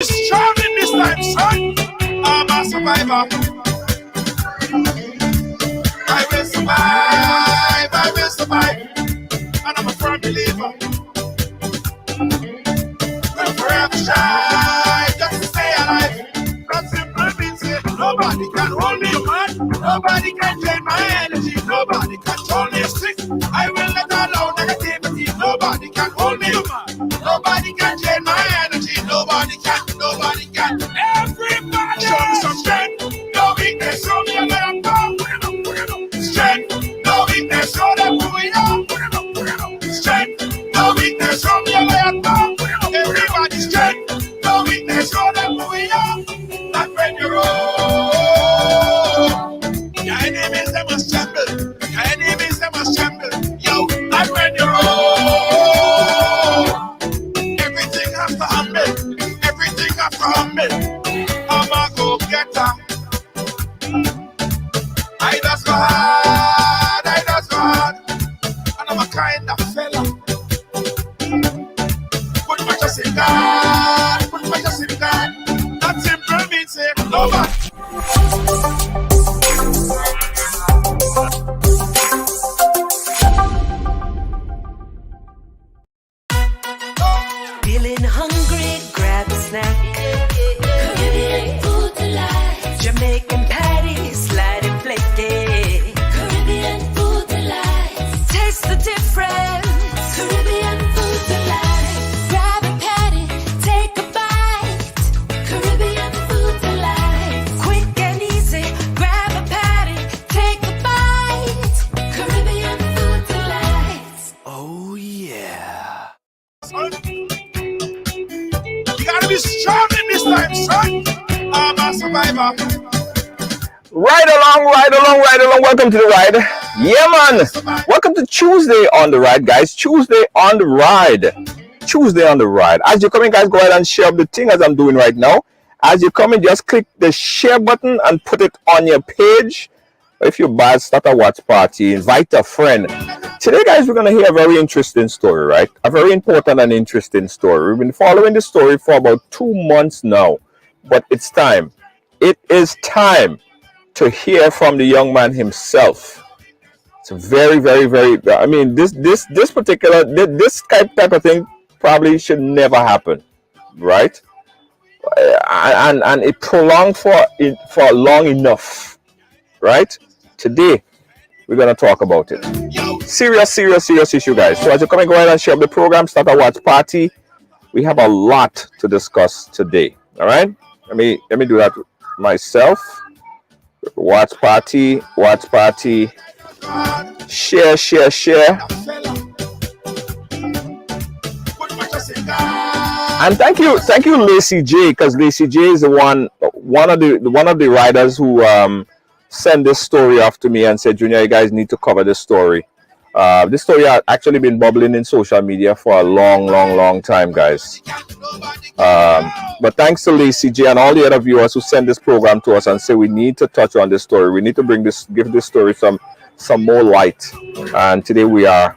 Strong in this time, son. I'm a survivor. I will survive. I will survive. And I'm a firm believer. We'll forever shine just to stay alive. That simple means it. Nobody can hold me, man. Nobody can drain my energy. Nobody can control me sick. I will not allow negativity. Nobody can hold me, man. Nobody can drain my energy. Nobody can. Nobody can. Everybody show me some strength. No weakness. Show me a man. Strength. No weakness. Show them who we are. Strength. No weakness. Show me a man. Everybody strength. No weakness. Show them who we are. Not when you roll. Your enemies they must tremble. Your enemies they must tremble. Yo, not when you roll. Everything has to humble. Everything has to humble. I'm a go-getter. I just go hard. I just go hard. And I'm a kind of fella. Put my trust in God. Put my trust in God. That simple means say nobody. Feeling hungry, grab a snack. Caribbean food delight. Jamaican patties, light and flaky. Caribbean food delight. Taste the difference. Caribbean food delight. Grab a patty, take a bite. Caribbean food delight. Quick and easy, grab a patty, take a bite. Caribbean food delight. Oh yeah. Son. You gotta be strong in this time, son. I'm a survivor. Ride along. Welcome to the ride. Yeah, man. Welcome to Tuesday on the ride, guys. Tuesday on the ride. As you're coming, guys, go ahead and share the thing as I'm doing right now. As you're coming, just click the share button and put it on your page. If you're bad, start a watch party, invite a friend. Today, guys, we're going to hear a very interesting story, right? A very important and interesting story. We've been following the story for about 2 months now, but it's time. It is time to hear from the young man himself. It's very, I mean, this particular, this type of thing probably should never happen, right? And it prolonged for long enough, right? Today, we're going to talk about it. Serious issue, guys. So as you're coming, go ahead and share the program, start a watch party. We have a lot to discuss today. All right? Let me do that myself. Watch party. Share. And thank you, Lacey J, because Lacey J is the one of the riders who sent this story off to me and said, Junior, you guys need to cover this story. This story had actually been bubbling in social media for a long time, guys. But thanks to Lacey J and all the other viewers who send this program to us and say we need to touch on this story. We need to give this story some more light. And today we are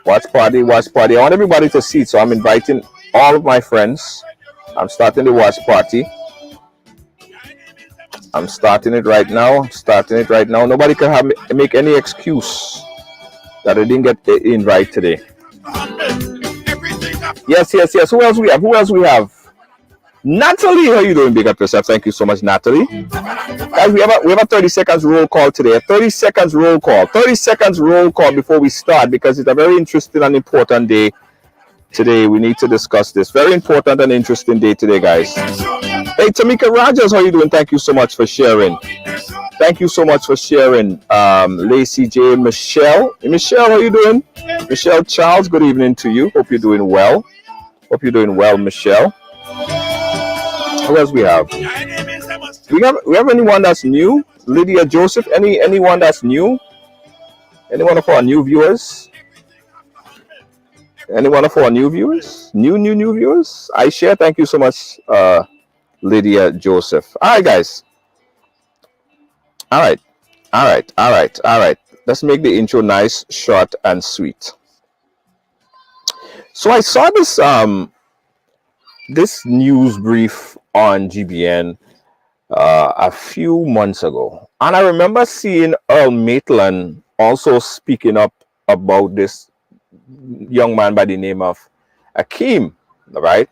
watch party. I want everybody to see it, so I'm inviting all of my friends. I'm starting the watch party. I'm starting it right now. Nobody can make any excuse that I didn't get the invite today. Yes. Who else we have? Natalie, how you doing? Big up yourself. Thank you so much, Natalie. Guys, we have a 30 seconds roll call today. 30 seconds roll call before we start, because it's a very interesting and important day today. We need to discuss this. Very important and interesting day today, guys. Hey, Tamika Rogers, how you doing? Thank you so much for sharing. Lacey J, Michelle, how you doing? Michelle Charles, good evening to you. Hope you're doing well. Michelle. Who else we have? We have anyone that's new? Lydia Joseph, anyone that's new? Any one of our new viewers? New viewers? I share. Thank you so much, Lydia Joseph. All right, guys. All right. Let's make the intro nice, short, and sweet. So I saw this this news brief on GBN a few months ago, and I remember seeing Earl Maitland also speaking up about this young man by the name of Akeem, right?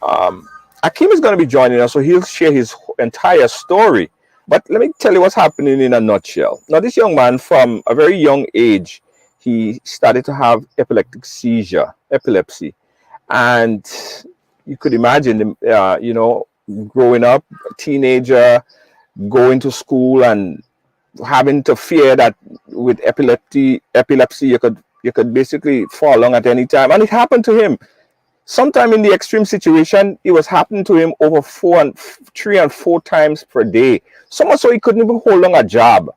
Akeem is going to be joining us, so he'll share his entire story. But let me tell you what's happening in a nutshell. Now, this young man, from a very young age, he started to have epilepsy, and you could imagine, growing up, teenager, going to school, and having to fear that with epilepsy, you could basically fall along at any time, and it happened to him. Sometime in the extreme situation, it was happening to him over 3 and 4 times per day. So much so he couldn't even hold on a job,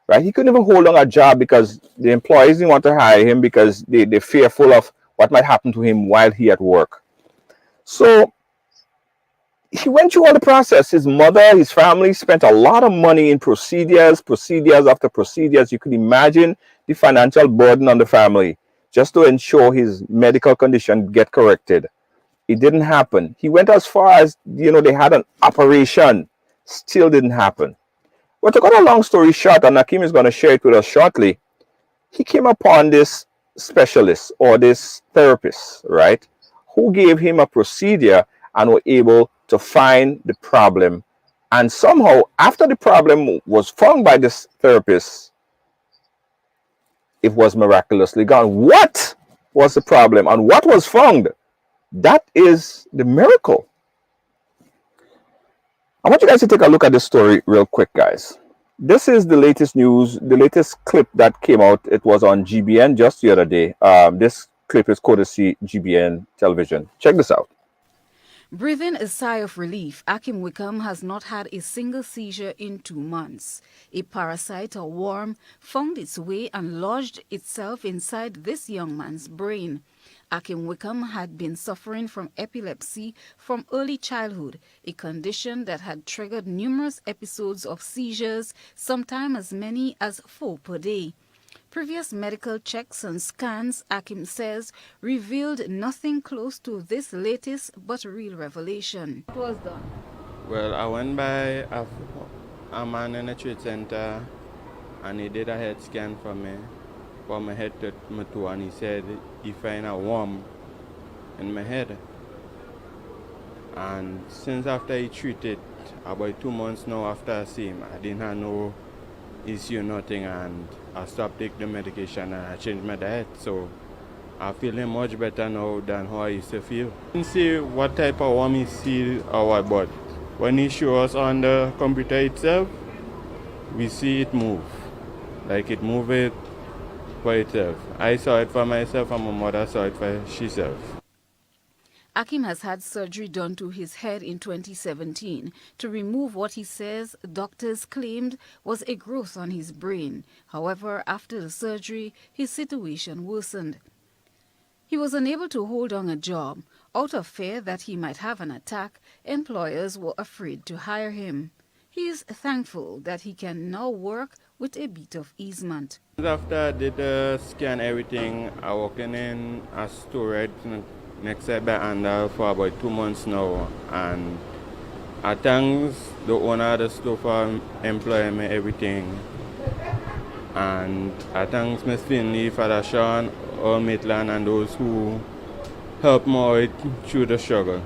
right? He couldn't even hold on a job because the employees didn't want to hire him because they're fearful of what might happen to him while he at work. So he went through all the process. His mother, his family spent a lot of money in procedures after procedures. You could imagine the financial burden on the family just to ensure his medical condition get corrected. It didn't happen. He went as far as, they had an operation. Still didn't happen. But to cut a long story short, and Nakim is going to share it with us shortly, he came upon this specialist or this therapist, right, who gave him a procedure and were able to find the problem. And somehow, after the problem was found by this therapist, it was miraculously gone. What was the problem and what was found? That is the miracle. I want you guys to take a look at this story real quick, guys. This is the latest news, the latest clip that came out. It was on GBN just the other day. This clip is courtesy GBN television. Check this out. Breathing a sigh of relief, Akim Wickham has not had a single seizure in 2 months. A parasite or worm found its way and lodged itself inside this young man's brain. Akim Wickham had been suffering from epilepsy from early childhood, a condition that had triggered numerous episodes of seizures, sometimes as many as 4 per day. Previous medical checks and scans, Akim says, revealed nothing close to this latest but real revelation. What was done? Well, I went by a man in a trade center and he did a head scan for me, for my head to my toe, and he said he found a worm in my head. And since after he treated, about 2 months now after I see him, I didn't have no issue, nothing, and I stopped taking the medication and I changed my diet. So I'm feeling much better now than how I used to feel. You can see what type of worm he see our body. When he shows us on the computer itself, we see it move. Like it move it for itself. I saw it for myself and my mother saw it for herself. Akim has had surgery done to his head in 2017 to remove what he says doctors claimed was a growth on his brain. However, after the surgery, his situation worsened. He was unable to hold on a job. Out of fear that he might have an attack, employers were afraid to hire him. He is thankful that he can now work with a bit of easement. After I did the scan everything, I working in a store right next side by Andal for about 2 months now, and I thank the owner of the store for employing me everything, and I thank Miss Finley, Father Sean, Earl Maitland, and those who helped me out through the struggle.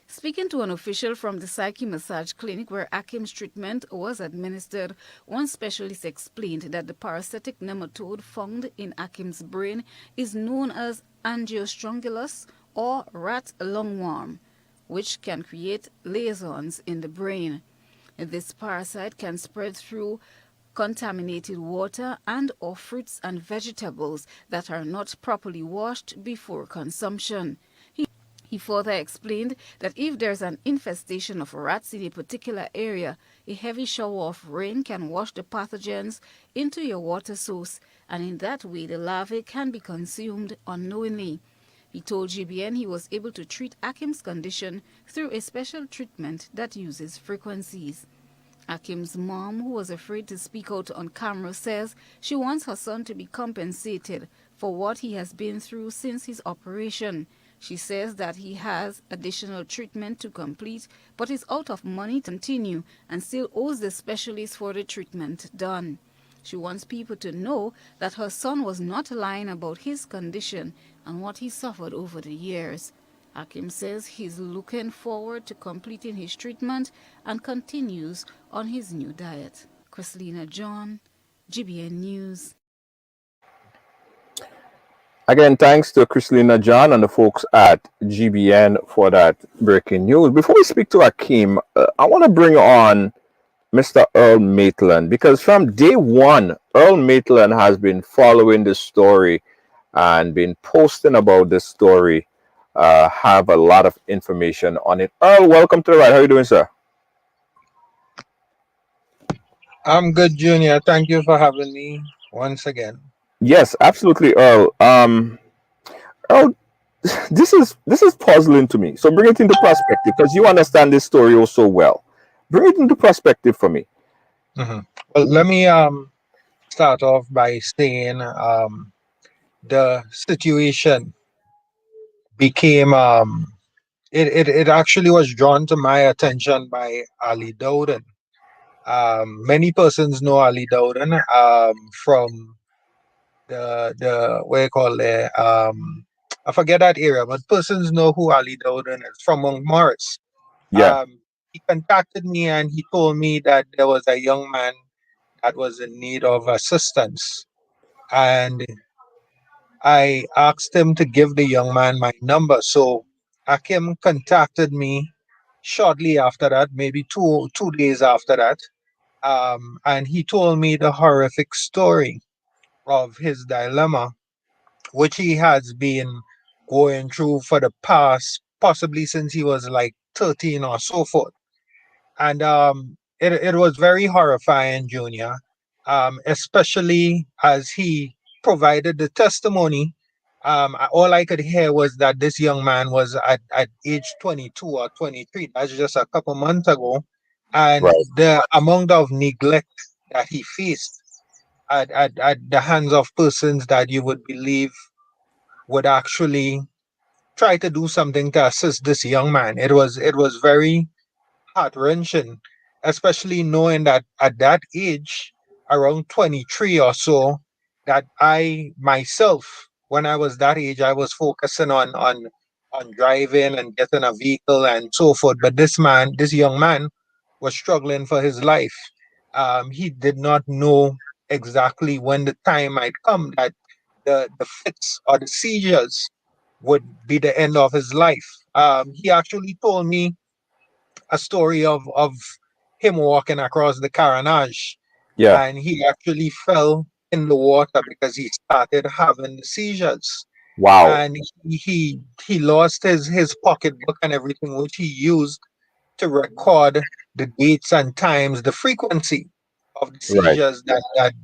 Speaking to an official from the Psyche Massage Clinic where Akim's treatment was administered, one specialist explained that the parasitic nematode found in Akim's brain is known as Angiostrongylus or rat lungworm, which can create liaisons in the brain. This parasite can spread through contaminated water and or fruits and vegetables that are not properly washed before consumption. He further explained that if there's an infestation of rats in a particular area, a heavy shower of rain can wash the pathogens into your water source, and in that way the larvae can be consumed unknowingly. He told GBN he was able to treat Akim's condition through a special treatment that uses frequencies. Akim's mom, who was afraid to speak out on camera, says she wants her son to be compensated for what he has been through since his operation. She says that he has additional treatment to complete but is out of money to continue and still owes the specialist for the treatment done. She wants people to know that her son was not lying about his condition and what he suffered over the years. Hakim says he's looking forward to completing his treatment and continues on his new diet. Chrislina John, GBN News. Again, thanks to Chrislina John and the folks at GBN for that breaking news. Before we speak to Akeem, I want to bring on Mr. Earl Maitland because from day one, Earl Maitland has been following this story and been posting about this story. Have a lot of information on it. Earl, welcome to the ride. How are you doing, sir? I'm good, Junior. Thank you for having me once again. Yes, absolutely, Earl. Earl, this is puzzling to me. So bring it into perspective because you understand this story also well. Bring it into perspective for me. Mhm. Well, let me start off by saying the situation became it actually was drawn to my attention by Ali Dowden. Many persons know Ali Dowden from the what you call it I forget that area, but persons know who Ali Dowden is from Morris. Yeah, Um, he contacted me and he told me that there was a young man that was in need of assistance. And I asked him to give the young man my number. So Akim contacted me shortly after that, maybe two days after that. And he told me the horrific story of his dilemma, which he has been going through for the past, possibly since he was like 13 or so forth. And it was very horrifying, Junior, especially as he provided the testimony. All I could hear was that this young man was at age 22 or 23. That's just a couple months ago. And right. the amount of neglect that he faced at the hands of persons that you would believe would actually try to do something to assist this young man. It was very heart wrenching, especially knowing that at that age, around 23 or so, that I myself, when I was that age, I was focusing on driving and getting a vehicle and so forth. But this young man, was struggling for his life. He did not know exactly when the time might come that the fits or the seizures would be the end of his life. He actually told me a story of him walking across the Caranage, Yeah. and he actually fell in the water because he started having the seizures, Wow. and he lost his pocketbook and everything which he used to record the dates and times, the frequency of the Right. seizures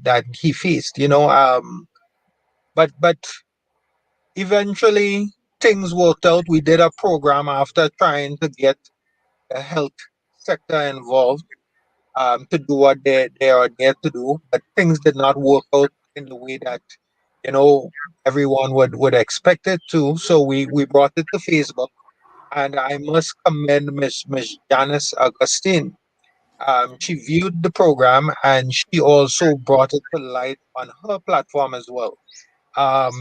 that he faced. But eventually things worked out. We did a program after trying to get the health sector involved to do what they are there to do, but things did not work out in the way that you know everyone would expect it to. So we brought it to Facebook, and I must commend Miss Janice Augustine. She viewed the program and she also brought it to light on her platform as well.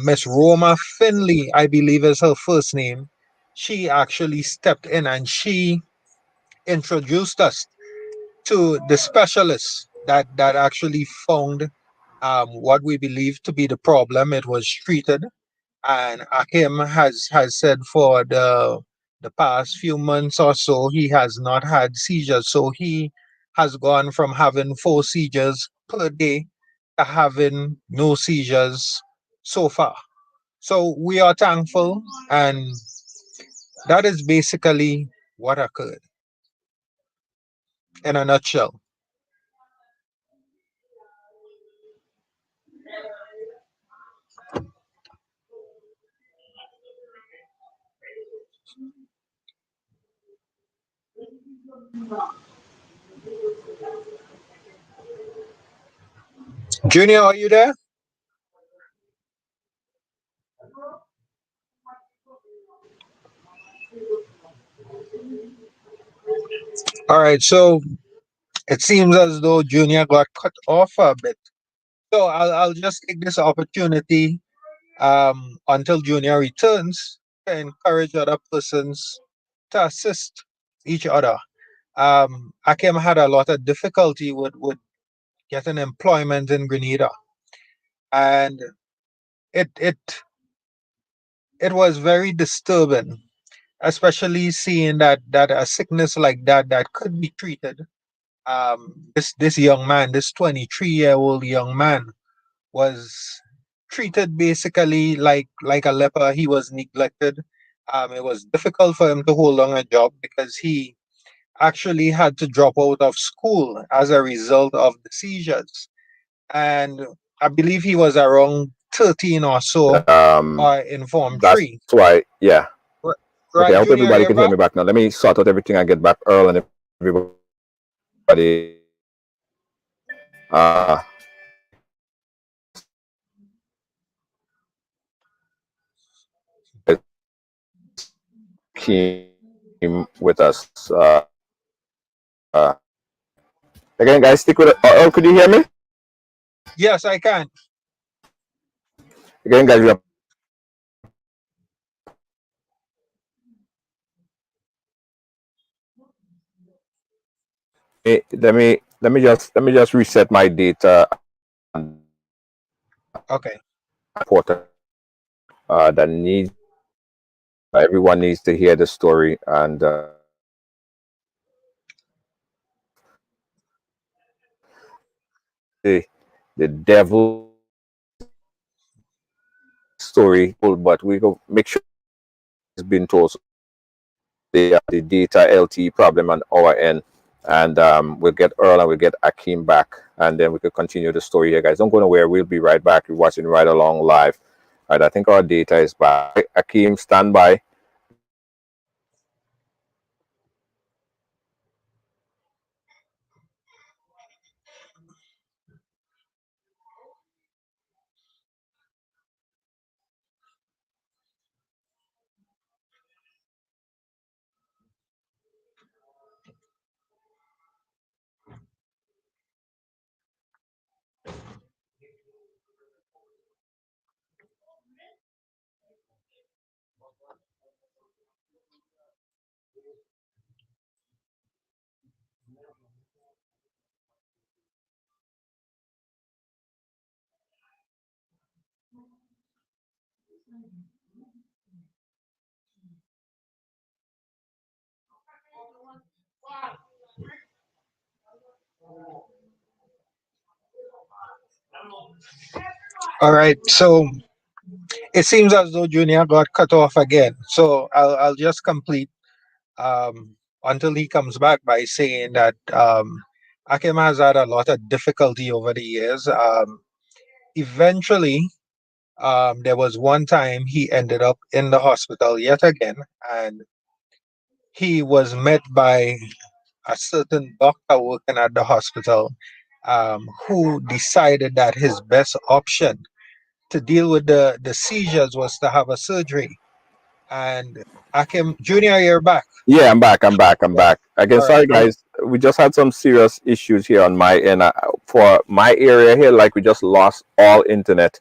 Miss Roma Finley, I believe is her first name. She actually stepped in and she introduced us to the specialists that actually found what we believe to be the problem. It was treated, and Akim has said for the past few months or so he has not had seizures. So he has gone from having 4 seizures per day to having no seizures so far. So we are thankful, and that is basically what occurred in a nutshell. Junior, are you there? All right, so it seems as though Junior got cut off a bit. So I'll just take this opportunity until Junior returns to encourage other persons to assist each other. Akim had a lot of difficulty with getting employment in Grenada, and it it it was very disturbing, especially seeing that a sickness like that could be treated. This young man, this 23-year-old young man, was treated basically like a leper. He was neglected. It was difficult for him to hold on a job because he actually had to drop out of school as a result of the seizures. And I believe he was around 13 or so, in Form That's 3. why, yeah. R- Okay, Right, I hope Junior, everybody you're can hear back? me back now. Let me sort out everything and get back Earl and everybody. Uh, came with us. Again, guys, stick with it. Earl, could you hear me? Yes, I can. Again, guys, let me just reset my data and Okay. important that needs everyone needs to hear the story and the devil story, but we go make sure it's been told. So the data LTE problem on our end, and we'll get Earl and we'll get Akeem back, and then we could continue the story here, guys. Don't go nowhere. We'll be right back. You're watching Ride Along live. All right, I think our data is back. Akeem, stand by. All right. So it seems as though Junior got cut off again. So I'll just complete until he comes back by saying that Akim has had a lot of difficulty over the years. Eventually, there was one time he ended up in the hospital yet again, and he was met by a certain doctor working at the hospital, who decided that his best option to deal with the seizures was to have a surgery. And Akim Junior, you're back. Yeah, I'm back. I'm back. Again, All right. sorry guys. We just had some serious issues here on my end. For my area here, like we just lost all internet,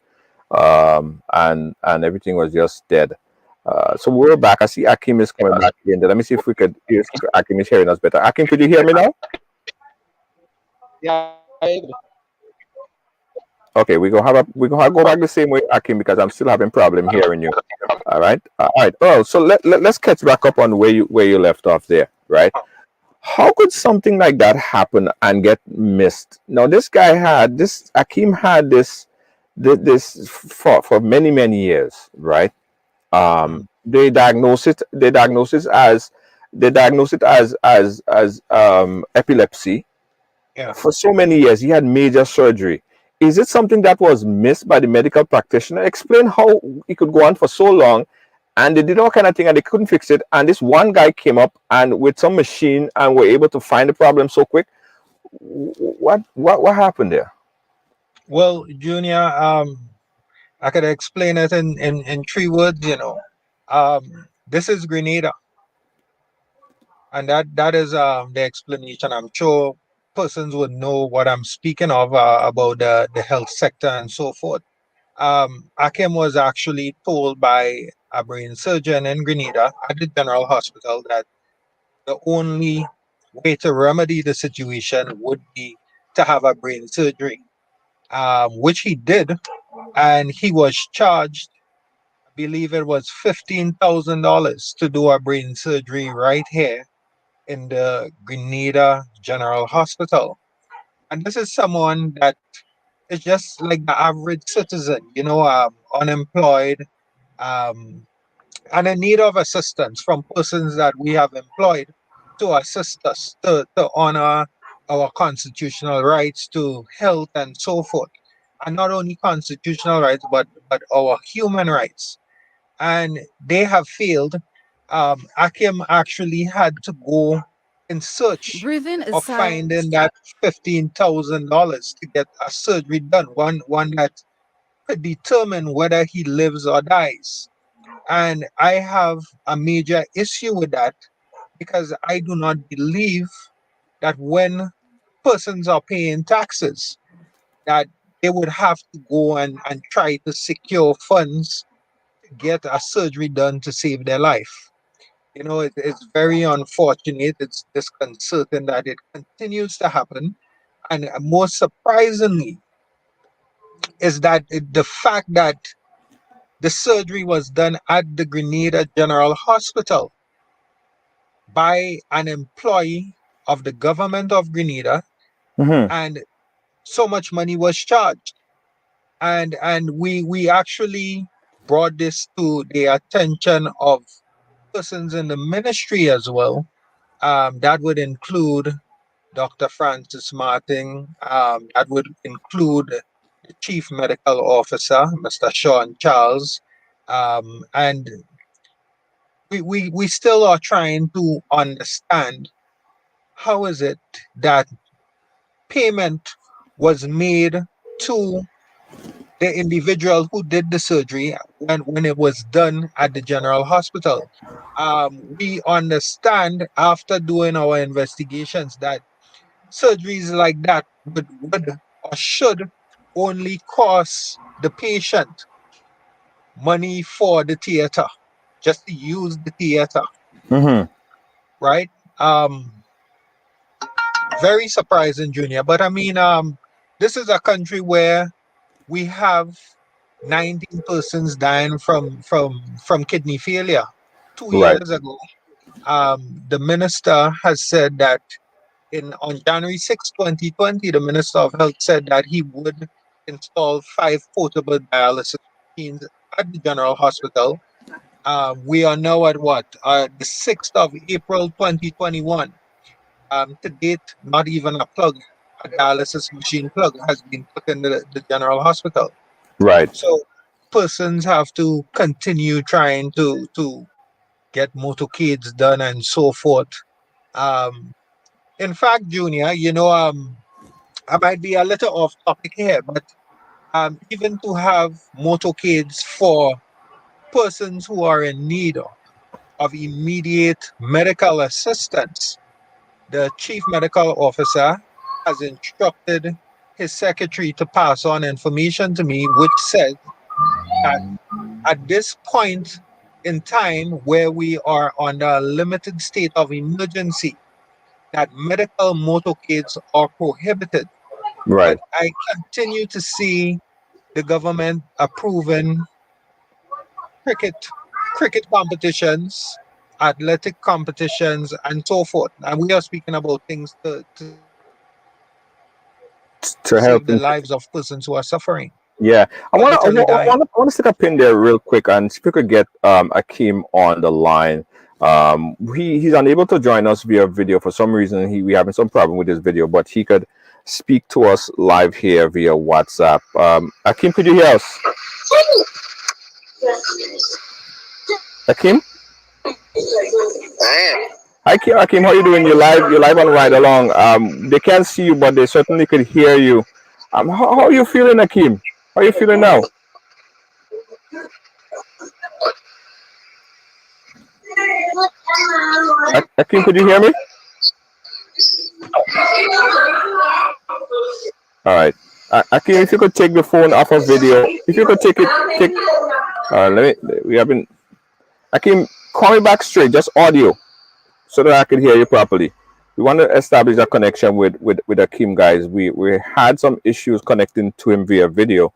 and everything was just dead. So we're back. I see Akim is coming back again. Let me see if we could hear Akim is hearing us better. Akim, could you hear me now? Okay, we gonna go back the same way, Akim, because I'm still having problem hearing you. All right. Oh, so let's catch back up on where you left off there, right? How could something like that happen and get missed? Now, this guy had this Akim had this for many years, right? Mm, They diagnosed it as epilepsy. yeah. For so many years he had major surgery. Is it something that was missed by the medical practitioner? Explain how it could go on for so long and they did all kind of thing and they couldn't fix it, and this one guy came up and with some machine and were able to find the problem so quick. What happened there? Well, Junior, I could explain it in 3 words. This is Grenada. And that is the explanation. I'm sure persons would know what I'm speaking of about the health sector and so forth. Akim was actually told by a brain surgeon in Grenada at the General Hospital that the only way to remedy the situation would be to have a brain surgery, which he did, and he was charged. I believe it was $15,000 to do a brain surgery right here in the Grenada General Hospital. And this is someone that is just like the average citizen, unemployed, um, and in need of assistance from persons that we have employed to assist us to honor our constitutional rights to health and so forth. And not only constitutional rights, but our human rights. And they have failed. Akim actually had to go in search Breathing of aside. finding that $15,000 to get a surgery done, one that could determine whether he lives or dies. And I have a major issue with that because I do not believe that when persons are paying taxes, that they would have to go and try to secure funds to get a surgery done to save their life. It's very unfortunate. It's disconcerting that it continues to happen. And most surprisingly is that the fact that the surgery was done at the Grenada General Hospital by an employee of the government of Grenada, Mm-hmm. and so much money was charged. And we actually brought this to the attention of persons in the ministry as well. That would include Dr. Francis Martin. That would include the Chief Medical Officer, Mr. Sean Charles. And we still are trying to understand how is it that payment was made to the individual who did the surgery when it was done at the general hospital. We understand after doing our investigations that surgeries like that would or should only cost the patient money for the theater, just to use the theater, Mm-hmm. right? Um, Very surprising, Junior. But I mean, this is a country where we have 19 persons dying from kidney failure. Two Right. years ago, the minister has said that in on January 6, 2020, the Minister of Health said that he would install 5 portable dialysis machines at the General Hospital. We are now at what? The 6th of April 2021. To date, not even a dialysis machine plug has been put in the General Hospital. Right. So persons have to continue trying to get motorcades done and so forth. Um, in fact, Junior, I might be a little off topic here, but even to have motorcades for persons who are in need of immediate medical assistance, the chief medical officer has instructed his secretary to pass on information to me, which says that at this point in time where we are under a limited state of emergency, that medical motorcades are prohibited. Right. But I continue to see the government approving cricket cricket competitions, athletic competitions, and so forth. And we are speaking about things to save the lives of persons who are suffering, To help in. but Yeah, literally I want dying. to I want to stick a pin there real quick, and if we could get Akeem on the line. He's unable to join us via video for some reason. We having some problem with his video, but he could speak to us live here via WhatsApp. Akeem, could you hear us? Akeem, I hi Akeem, how you doing? You're live on Ride Along. They can't see you, but they certainly could hear you. How are you feeling, Akeem? How are you feeling now? Akim, could you hear me? All right. Akim, if you could take the phone off of video, if you could take it, take. Let me. We have been. Akim, call me back straight, just audio, so that I can hear you properly. We want to establish a connection with Akim, guys. We had some issues connecting to him via video.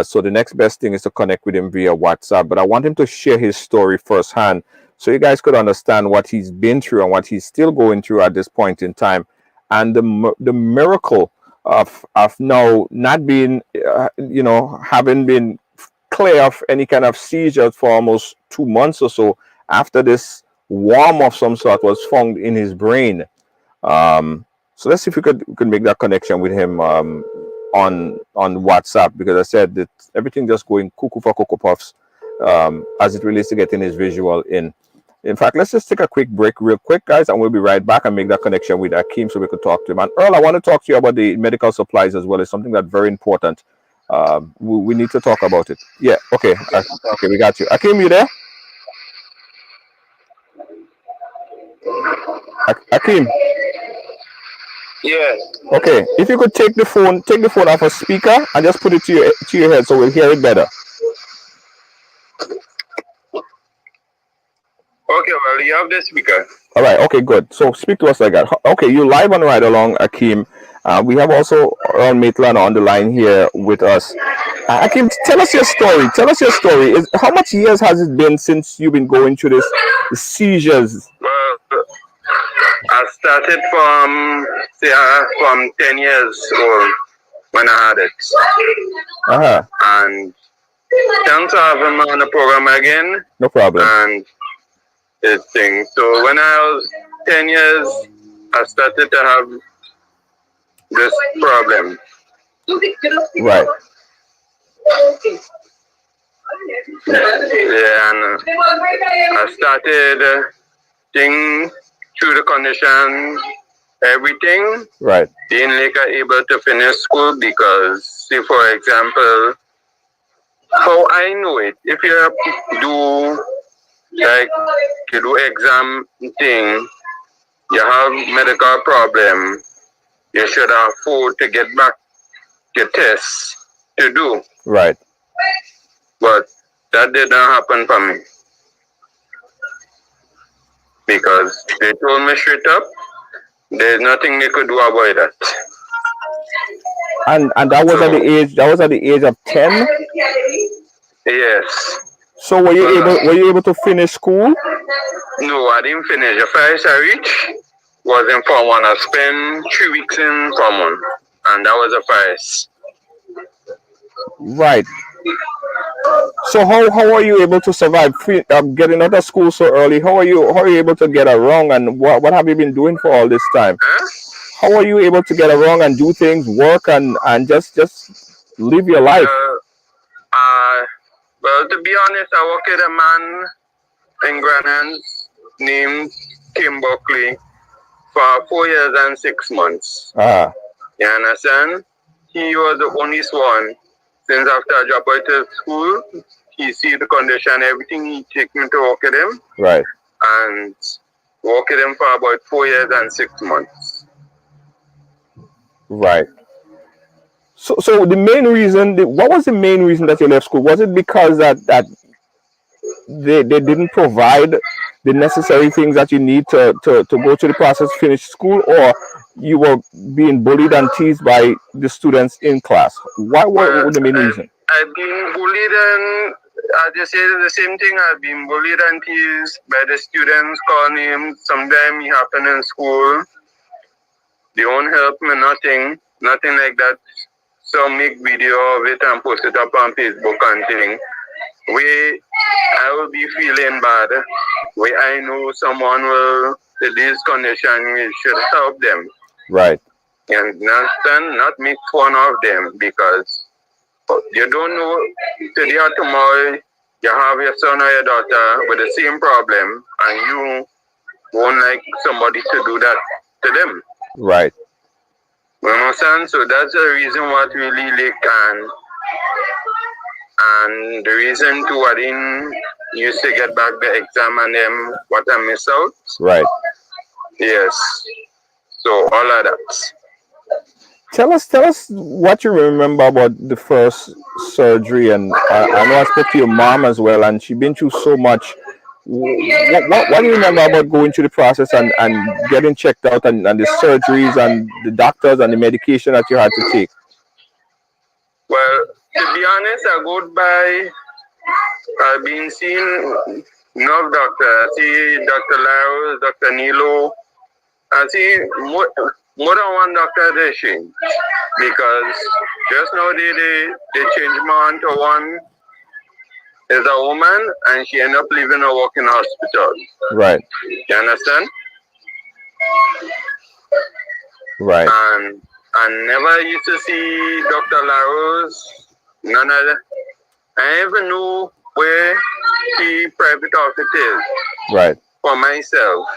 So the next best thing is to connect with him via WhatsApp. But I want him to share his story firsthand, so you guys could understand what he's been through and what he's still going through at this point in time, and the miracle of now not being, having been clear of any kind of seizure for almost 2 months or so after this worm of some sort was found in his brain. So let's see if we could make that connection with him on WhatsApp, because I said that everything just going cuckoo for Cocoa Puffs as it relates to getting his visual in. In fact, let's just take a quick break real quick, guys, and we'll be right back and make that connection with Akeem so we could talk to him. And Earl, I want to talk to you about the medical supplies as well. It's something that's very important. We need to talk about it. Yeah, okay. Okay, we got you. Akeem, you there? Akeem. Yeah. Okay, if you could take the phone off a speaker and just put it to your head so we'll hear it better. Okay, well, you have the speaker. All right, okay, good. So speak to us like that. Okay, you live on Ridealong, Akeem. We have also Earl Maitland on the line here with us. Akeem, tell us your story. Tell us your story. How much years has it been since you've been going through this seizures? Well, I started from 10 years old when I had it. And thanks to having me on the program again. No problem. And this thing. So when I was 10 years, I started to have this problem. Right. Yeah, and I started thing through the condition, everything. Right. Being like able to finish school because, say for example, how I know it, if you do like you do exam thing, you have medical problem, you should afford to get back your tests to do. Right. But that didn't happen for me. Because they told me straight up, there's nothing they could do about that. And that was at the age of 10? Yes. So were you able to finish school? No, I didn't finish. The first I reached was in Form 1. I spent 3 weeks in Form 1. And that was the first. Right. So how are you able to survive getting out of school so early? How are you able to get around, and what have you been doing for all this time? Huh? How are you able to get around and do things, work and just live your life? Well, to be honest, I work with a man in Granans named Kim Buckley for 4 years and 6 months. You understand? He was the only one. Since after I dropped out of school, he see the condition, everything, he take me to work with him. Right. And work with him for about 4 years and 6 months. Right. So the main reason, what was the main reason that you left school? Was it because that they didn't provide the necessary things that you need to go through the process, finish school, or you were being bullied and teased by the students in class? What was the main reason? I've been bullied, and I just say the same thing. I've been bullied and teased by the students, call names. Sometimes it happen in school. They won't help me, nothing like that. So make video of it and post it up on Facebook and thing. I will be feeling bad. I know someone will, in this condition, we should help them. Right. And not make fun of them, because you don't know today or tomorrow you have your son or your daughter with the same problem, and you won't like somebody to do that to them. Right. You understand? So that's the reason what really like, and the reason to I didn't used to get back the exam and them what I miss out. Right. Yes. So all of that. Tell us what you remember about the first surgery, and I know I spoke to your mom as well, and she been through so much. What do you remember about going through the process and getting checked out, and the surgeries and the doctors and the medication that you had to take? Well, to be honest, I go by. I've been seeing nerve doctor. I see Dr. Laos, Dr. Nilo. I see more than one doctor they change because just now they changed me on to one. Is a woman and she ended up leaving her work in the hospital. Right. You understand? Right. And I never used to see Dr. Laros. None of that. I even knew where the private office is. Right. For myself.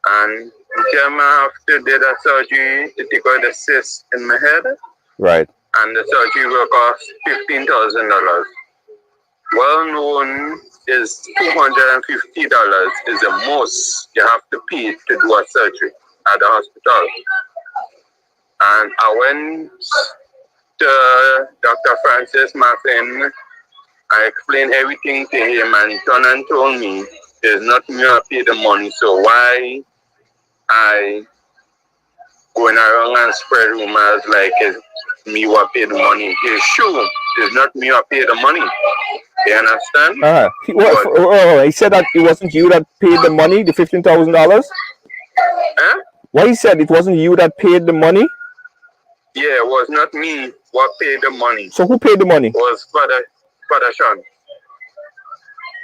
And I have to do the surgery to take out the cyst in my head. Right. And the surgery will cost $15,000. Well known is $250 is the most you have to pay to do a surgery at the hospital. And I went to Dr. Francis Martin. I explained everything to him and he turned and told me it's not me who pay the money, so why I going around and spread rumors like it's me who pay the money. It's true, it's not me who pay the money. You understand? He said that it wasn't you that paid the money, the $15,000? Huh? What he said, it wasn't you that paid the money? Yeah, it was not me what paid the money. So who paid the money? It was Father Sean.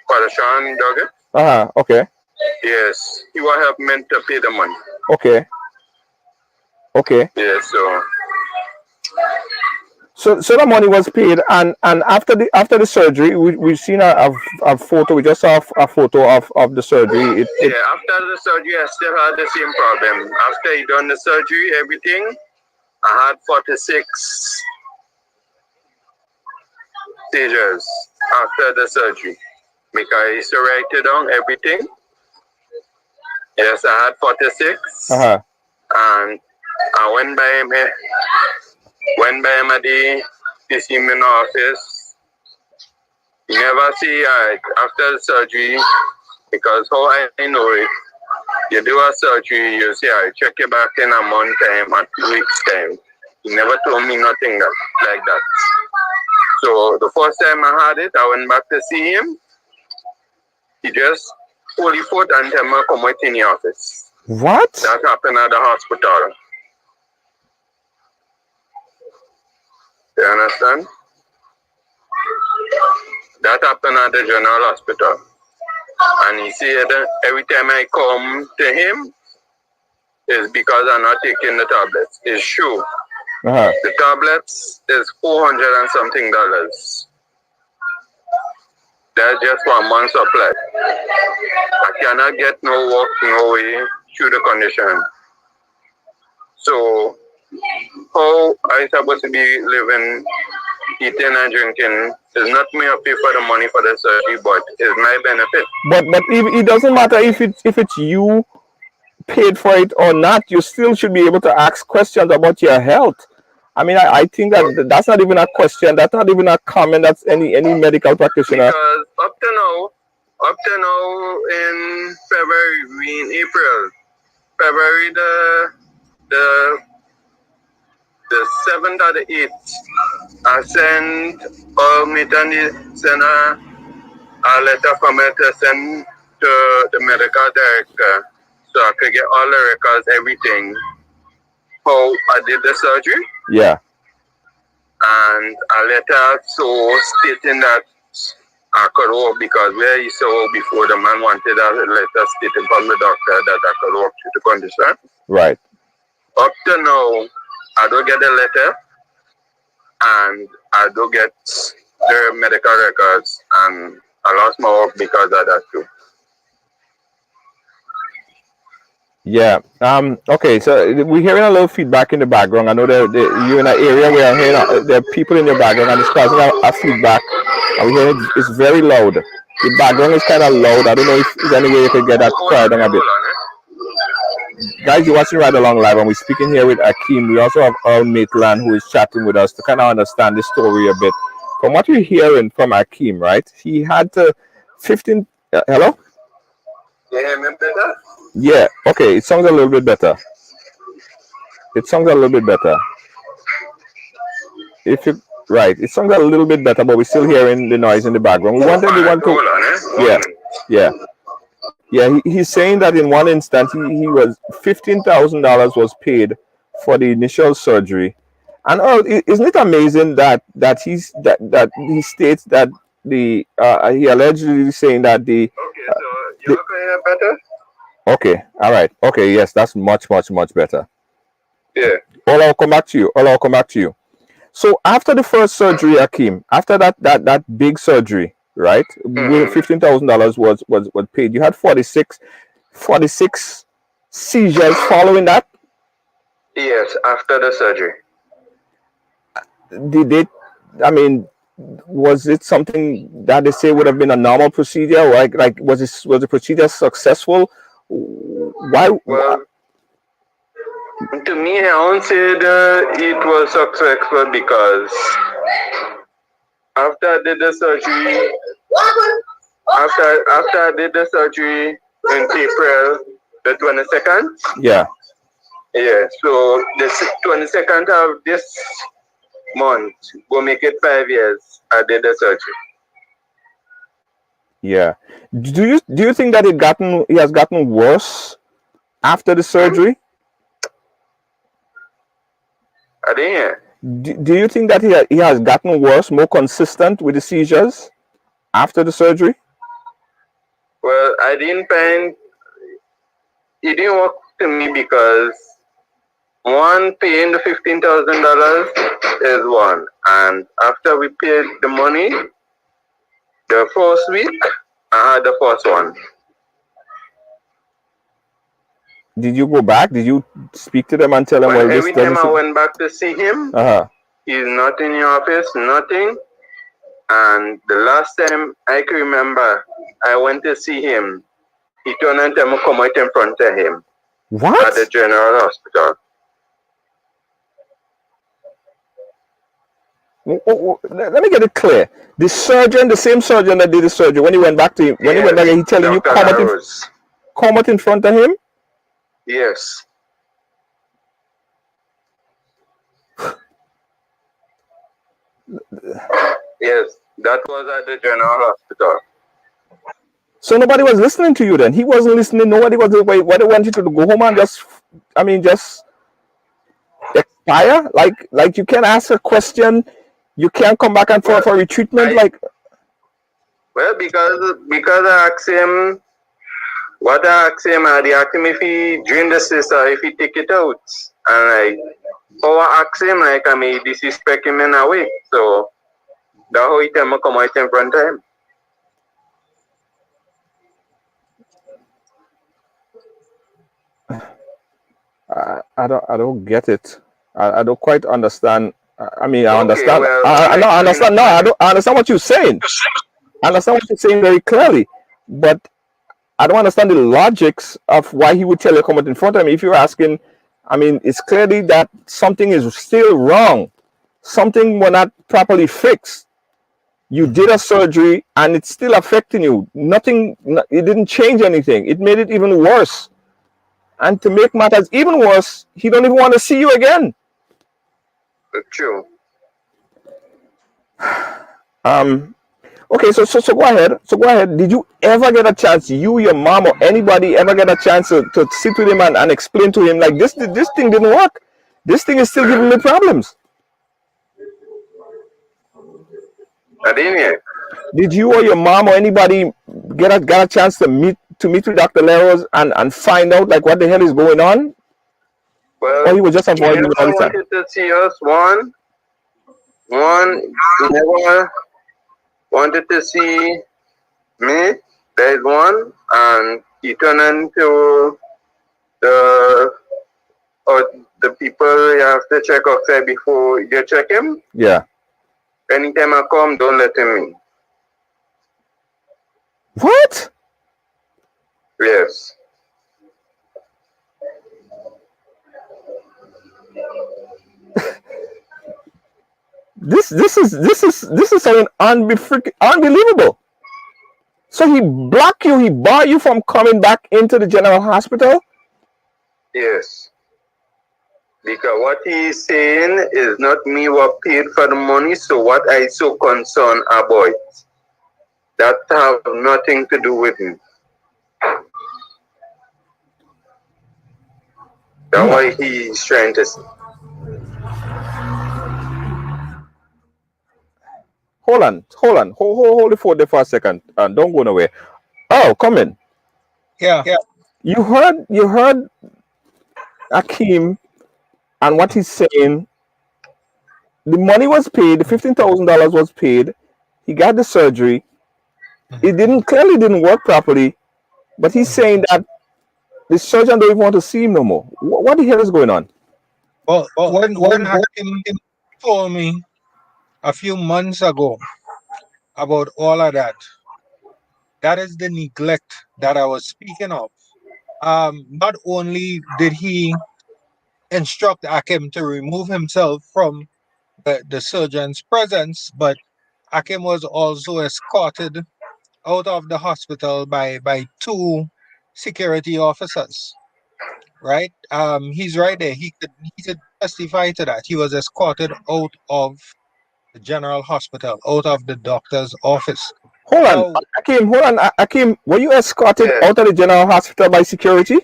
Father Sean Duggan. Okay. Yes, he was help meant to pay the money. Okay. Yeah, So the money was paid, and after the surgery, we've seen a photo. We just saw a photo of the surgery. After the surgery, I still had the same problem. After he done the surgery, everything, I had 46 seizures after the surgery because I used to write it down everything. Yes, I had 46, and I went by him here. Went by him a day to see him in the office. You never see after the surgery because how I know it, you do a surgery, you say I check you back in a month time or 2 weeks time. He never told me nothing like that. So the first time I had it, I went back to see him. He just pulled his foot and tell me to come out in the office. What? That happened at the hospital. You understand? That happened at the general hospital. And he said every time I come to him, it's because I'm not taking the tablets. It's true. The tablets is $400 and something. That's just for a month's supply. I cannot get no work, no way through the condition. So how I supposed to be living, eating and drinking is not me who pay for the money for the surgery, but it's my benefit. But it doesn't matter if it's you paid for it or not. You still should be able to ask questions about your health. I mean, I think that's not even a question. That's not even a comment. That's any medical practitioner. Because up to now in February, in February the 7th or the 8th, I sent send a letter from it to send to the medical director so I could get all the records, everything, how I did the surgery. Yeah. And a letter so stating that I could work because where he saw before the man wanted a letter stating from the doctor that I could work to the condition. Right. Up to now, I don't get the letter and I don't get the medical records and I lost my work because of that too. Yeah. Okay. So we're hearing a little feedback in the background. I know that you're in an area where I'm hearing there are people in your background and it's causing a feedback. And we're hearing it's very loud. The background is kind of loud. I don't know if there's any way you could get that quiet down a bit. Guys, you're watching Ride Along Live, and we're speaking here with Akeem. We also have Earl Maitland, who is chatting with us to kind of understand the story a bit. From what we're hearing from Akeem, right? He had to 15. Hello? Yeah, okay. It sounds a little bit better. It sounds a little bit better. If you right, it sounds a little bit better, but we're still hearing the noise in the background. We wanted the one to yeah. He's saying that in one instance he was $15,000 was paid for the initial surgery, and isn't it amazing that he states that the he allegedly saying that the better? okay, all right, okay, yes, that's much better. Yeah. I'll come back to you. So after the first surgery, Akeem, after that big surgery, right? $15,000 was paid. You had 46 seizures following that. Yes, after the surgery. Did they? I mean, was it something that they say would have been a normal procedure? Like was the procedure successful? Why? Well, to me, I won't say it was successful because after I did the surgery, after I did the surgery in April the 22nd. Yeah. Yeah. So the 22nd of this month will make it 5 years. I did the surgery. Yeah. Do you think that he has gotten worse after the surgery? I didn't hear. Do you think that he has gotten worse, more consistent with the seizures after the surgery? Well, I didn't find it didn't work to me because one, paying the $15,000 is one, and after we paid the money, the first week I had the first one. Did you go back? Did you speak to them and tell them? Well, every time I went back to see him, he's not in the office, nothing. And the last time I can remember, I went to see him. He turned and told me come out in front of him. What? At the general hospital. Let me get it clear. The same surgeon that did the surgery, when he went back to him, when he went back, he telling you come out in front of him? Yes. Yes, that was at the general hospital. So nobody was listening to you then? He wasn't listening. Nobody was. Wait, what they want you to do? Go home and just expire? Like you can't ask a question. You can't come back and for retreatment. Well, because I asked him. What I asked him, I asked him if he drain the sister, if he take it out. And I asked him, I may disrespect him in a way. So that's how he tell me come out in front of him. I don't get it. I don't quite understand. I mean, I understand. Well, I understand. No, I understand what you're saying. I understand what you're saying very clearly, but I don't understand the logics of why he would tell you come out in front of me. If you're asking, I mean, it's clearly that something is still wrong. Something was not properly fixed. You did a surgery and it's still affecting you. Nothing, it didn't change anything. It made it even worse. And to make matters even worse, he don't even want to see you again. True. Okay, so go ahead. So go ahead. Did you ever get a chance, you, your mom, or anybody ever get a chance to sit with him and explain to him like this thing didn't work? This thing is still giving me problems. I didn't hear. Did you or your mom or anybody get a chance to meet with Dr. Leros and find out like what the hell is going on? Well, or he was just avoiding you all the time? Wanted to see us. One never wanted to see me. There is one, and he turned into the people you have to check outside before you check him. Yeah. Anytime I come, don't let him in. What? Yes. This is something unbelievable. So he blocked you, he barred you from coming back into the general hospital? Yes. Because what he is saying is not me what paid for the money, so what I so concerned about. That have nothing to do with me. That's why he's trying to say. Hold the phone there for a second and don't go nowhere. Oh, come in. Yeah. You heard Akeem and what he's saying. The money was paid, the $15,000 was paid. He got the surgery. It clearly didn't work properly, but he's saying that the surgeon don't even want to see him no more. What the hell is going on? Well, when Hakim told me a few months ago about all of that, that is the neglect that I was speaking of. Not only did he instruct Hakim to remove himself from the surgeon's presence, but Hakim was also escorted out of the hospital by two security officers. Right? He's right there. He could testify to that. He was escorted out of the general hospital, out of the doctor's office. Hold on, Now, Akeem. Were you escorted Yes. out of the general hospital by security?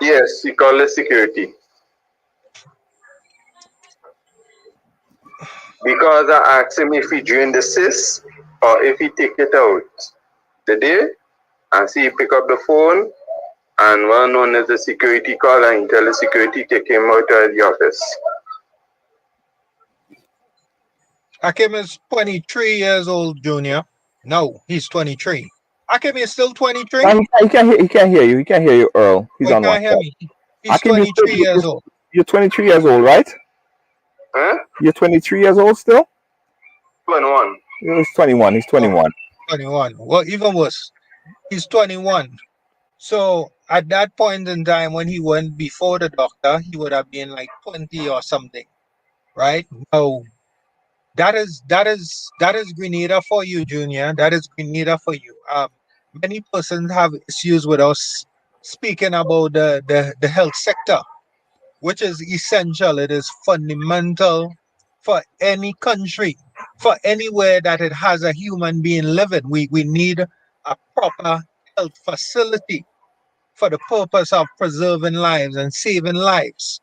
Yes, he called it security. Because I asked him if he drained the cyst or if he take it out. The day, and see he pick up the phone, and one known as the security call, and he tell the security take him out of the office. Hakim is 23 years old, Junior. No, he's 23. Hakim is still 23? He can't hear you. He can't hear you, Earl. He's Oh, he on one can't hear side. me. He's Akeem, 23 years old. you're 23 years old, right? Huh? You're 23 years old still? 21. He's 21. He's 21. 21. Well, even worse. He's 21. So at that point in time when he went before the doctor, he would have been like 20 or something, right? Now that is Grenada for you, Junior. That is Grenada for you. Many persons have issues with us speaking about the health sector, which is essential. It is fundamental for any country, for anywhere that it has a human being living. We need a proper health facility for the purpose of preserving lives and saving lives.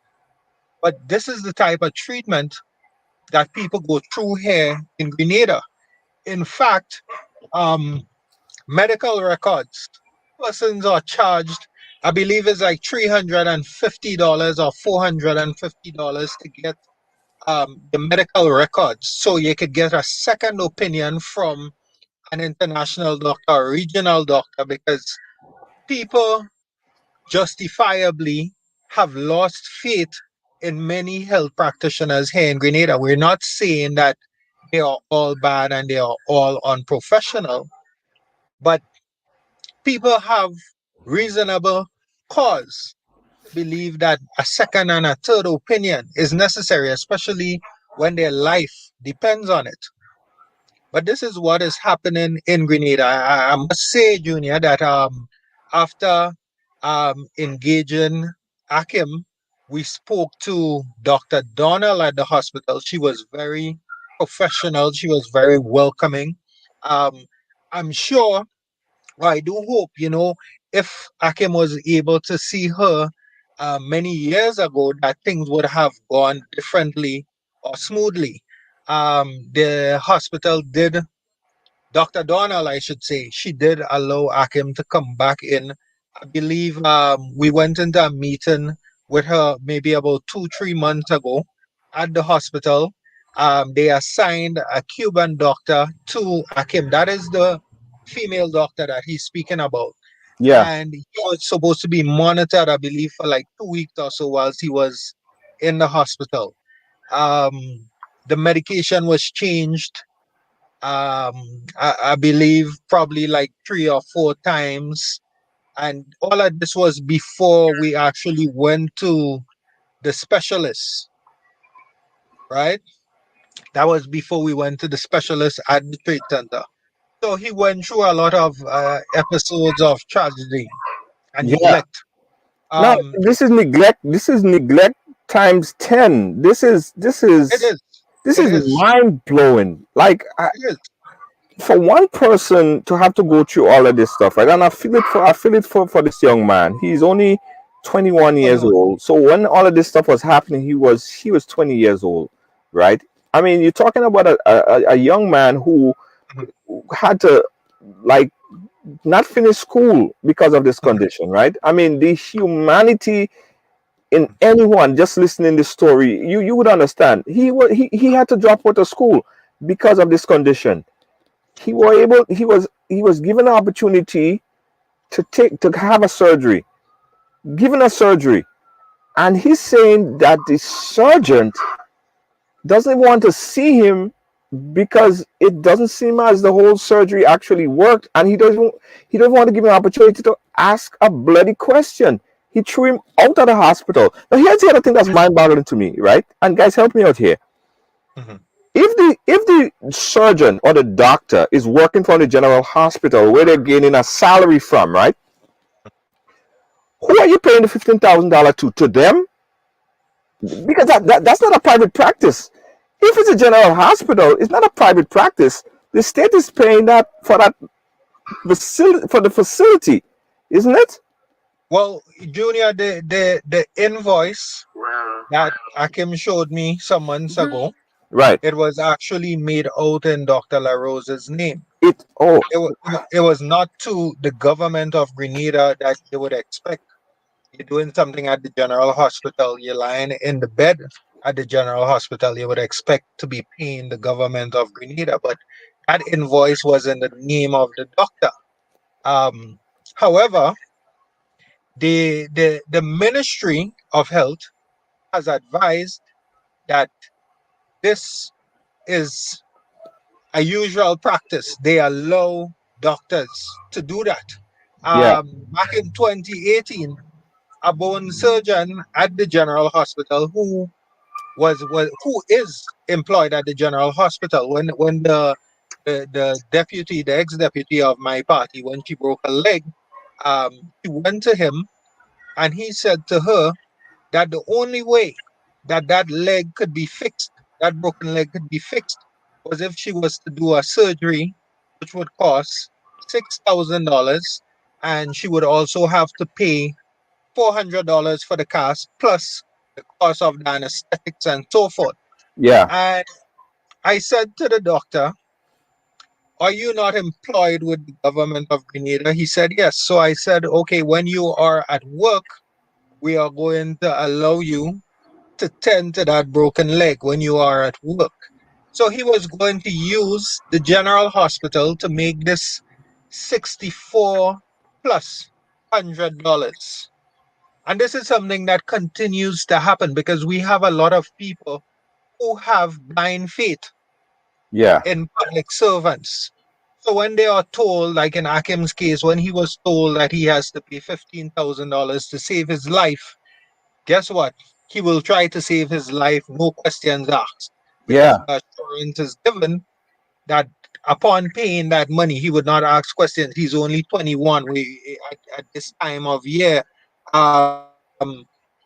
But this is the type of treatment that people go through here in Grenada. In fact, um, medical records, persons are charged, I believe it's like $350 or $450 to get the medical records. So you could get a second opinion from an international doctor, a regional doctor, because people justifiably have lost faith in many health practitioners here in Grenada. We're not saying that they are all bad and they are all unprofessional, but people have reasonable cause to believe that a second and a third opinion is necessary, especially when their life depends on it. But this is what is happening in Grenada. I must say, Junior, that after engaging Akim, we spoke to Dr. Donald at the hospital. She was very professional. She was very welcoming. Um, I'm sure, or I do hope, if Akim was able to see her many years ago, that things would have gone differently or smoothly. The hospital did, Dr. Donald, I should say, she did allow Akim to come back in. I believe we went into a meeting with her maybe about 2, 3 months ago at the hospital. They assigned a Cuban doctor to Akim. That is the female doctor that he's speaking about. Yeah. And he was supposed to be monitored, I believe, for like 2 weeks or so whilst he was in the hospital. Um, the medication was changed I believe probably like 3 or 4 times. And all of this was before we actually went to the specialist, right? That was before we went to the specialist at the trade center. So he went through a lot of episodes of tragedy and Yeah. neglect. Now Um, this is neglect. This is neglect times 10. it is, This it is is, mind blowing. Like it is. for one person to have to go through all of this stuff, right? And I feel it for this young man. He's only 21 years 21. old. So when all of this stuff was happening, he was 20 years old, right? I mean, you're talking about a young man who Mhm, had to like not finish school because of this mhm, condition, right? I mean, the humanity in mhm. anyone just listening this story, you would understand. He had to drop out of school because of this condition. He was given an opportunity to have a surgery, given a surgery, and he's saying that the surgeon doesn't want to see him because it doesn't seem as the whole surgery actually worked, and he doesn't want to give him an opportunity to ask a bloody question. He threw him out of the hospital. Now here's the other thing that's mind-boggling to me, right? And guys, help me out here. Mhm. If the surgeon or the doctor is working from the general hospital where they're gaining a salary from, right? Who are you paying the $15,000 to them? Because that's not a private practice. If it's a general hospital, it's not a private practice. The state is paying that for that facility, for the facility, isn't it? Well, Junior, the invoice Well, that Akim showed me some months Mhm. ago, Right. it was actually made out in Dr. LaRose's name. It. Oh. It was not to the government of Grenada that you would expect. You're doing something at the general hospital, you're lying in the bed at the general hospital, you would expect to be paying the government of Grenada, but that invoice was in the name of the doctor. Um, However, the Ministry of Health has advised that this is a usual practice. They allow doctors to do that. Yeah. Back in 2018, a bone surgeon at the General Hospital who is employed at the General Hospital when the deputy, the ex-deputy of my party, when she broke a leg, she went to him and he said to her that the only way that that leg could be fixed, that broken leg could be fixed, was if she was to do a surgery, which would cost $6,000, and she would also have to pay $400 for the cast plus the cost of the anesthetics and so forth. Yeah. And I said to the doctor, "Are you not employed with the government of Grenada?" He said, "Yes." So I said, "Okay, when you are at work, we are going to allow you to tend to that broken leg when you are at work." So he was going to use the general hospital to make this 64 plus $100. And this is something that continues to happen because we have a lot of people who have blind faith Yeah. in public servants. So when they are told, like in Akim's case, when he was told that he has to pay $15,000 to save his life, guess what? He will try to save his life, no questions asked, because Yeah. the assurance is given that upon paying that money, he would not ask questions. He's only 21. At this time of year,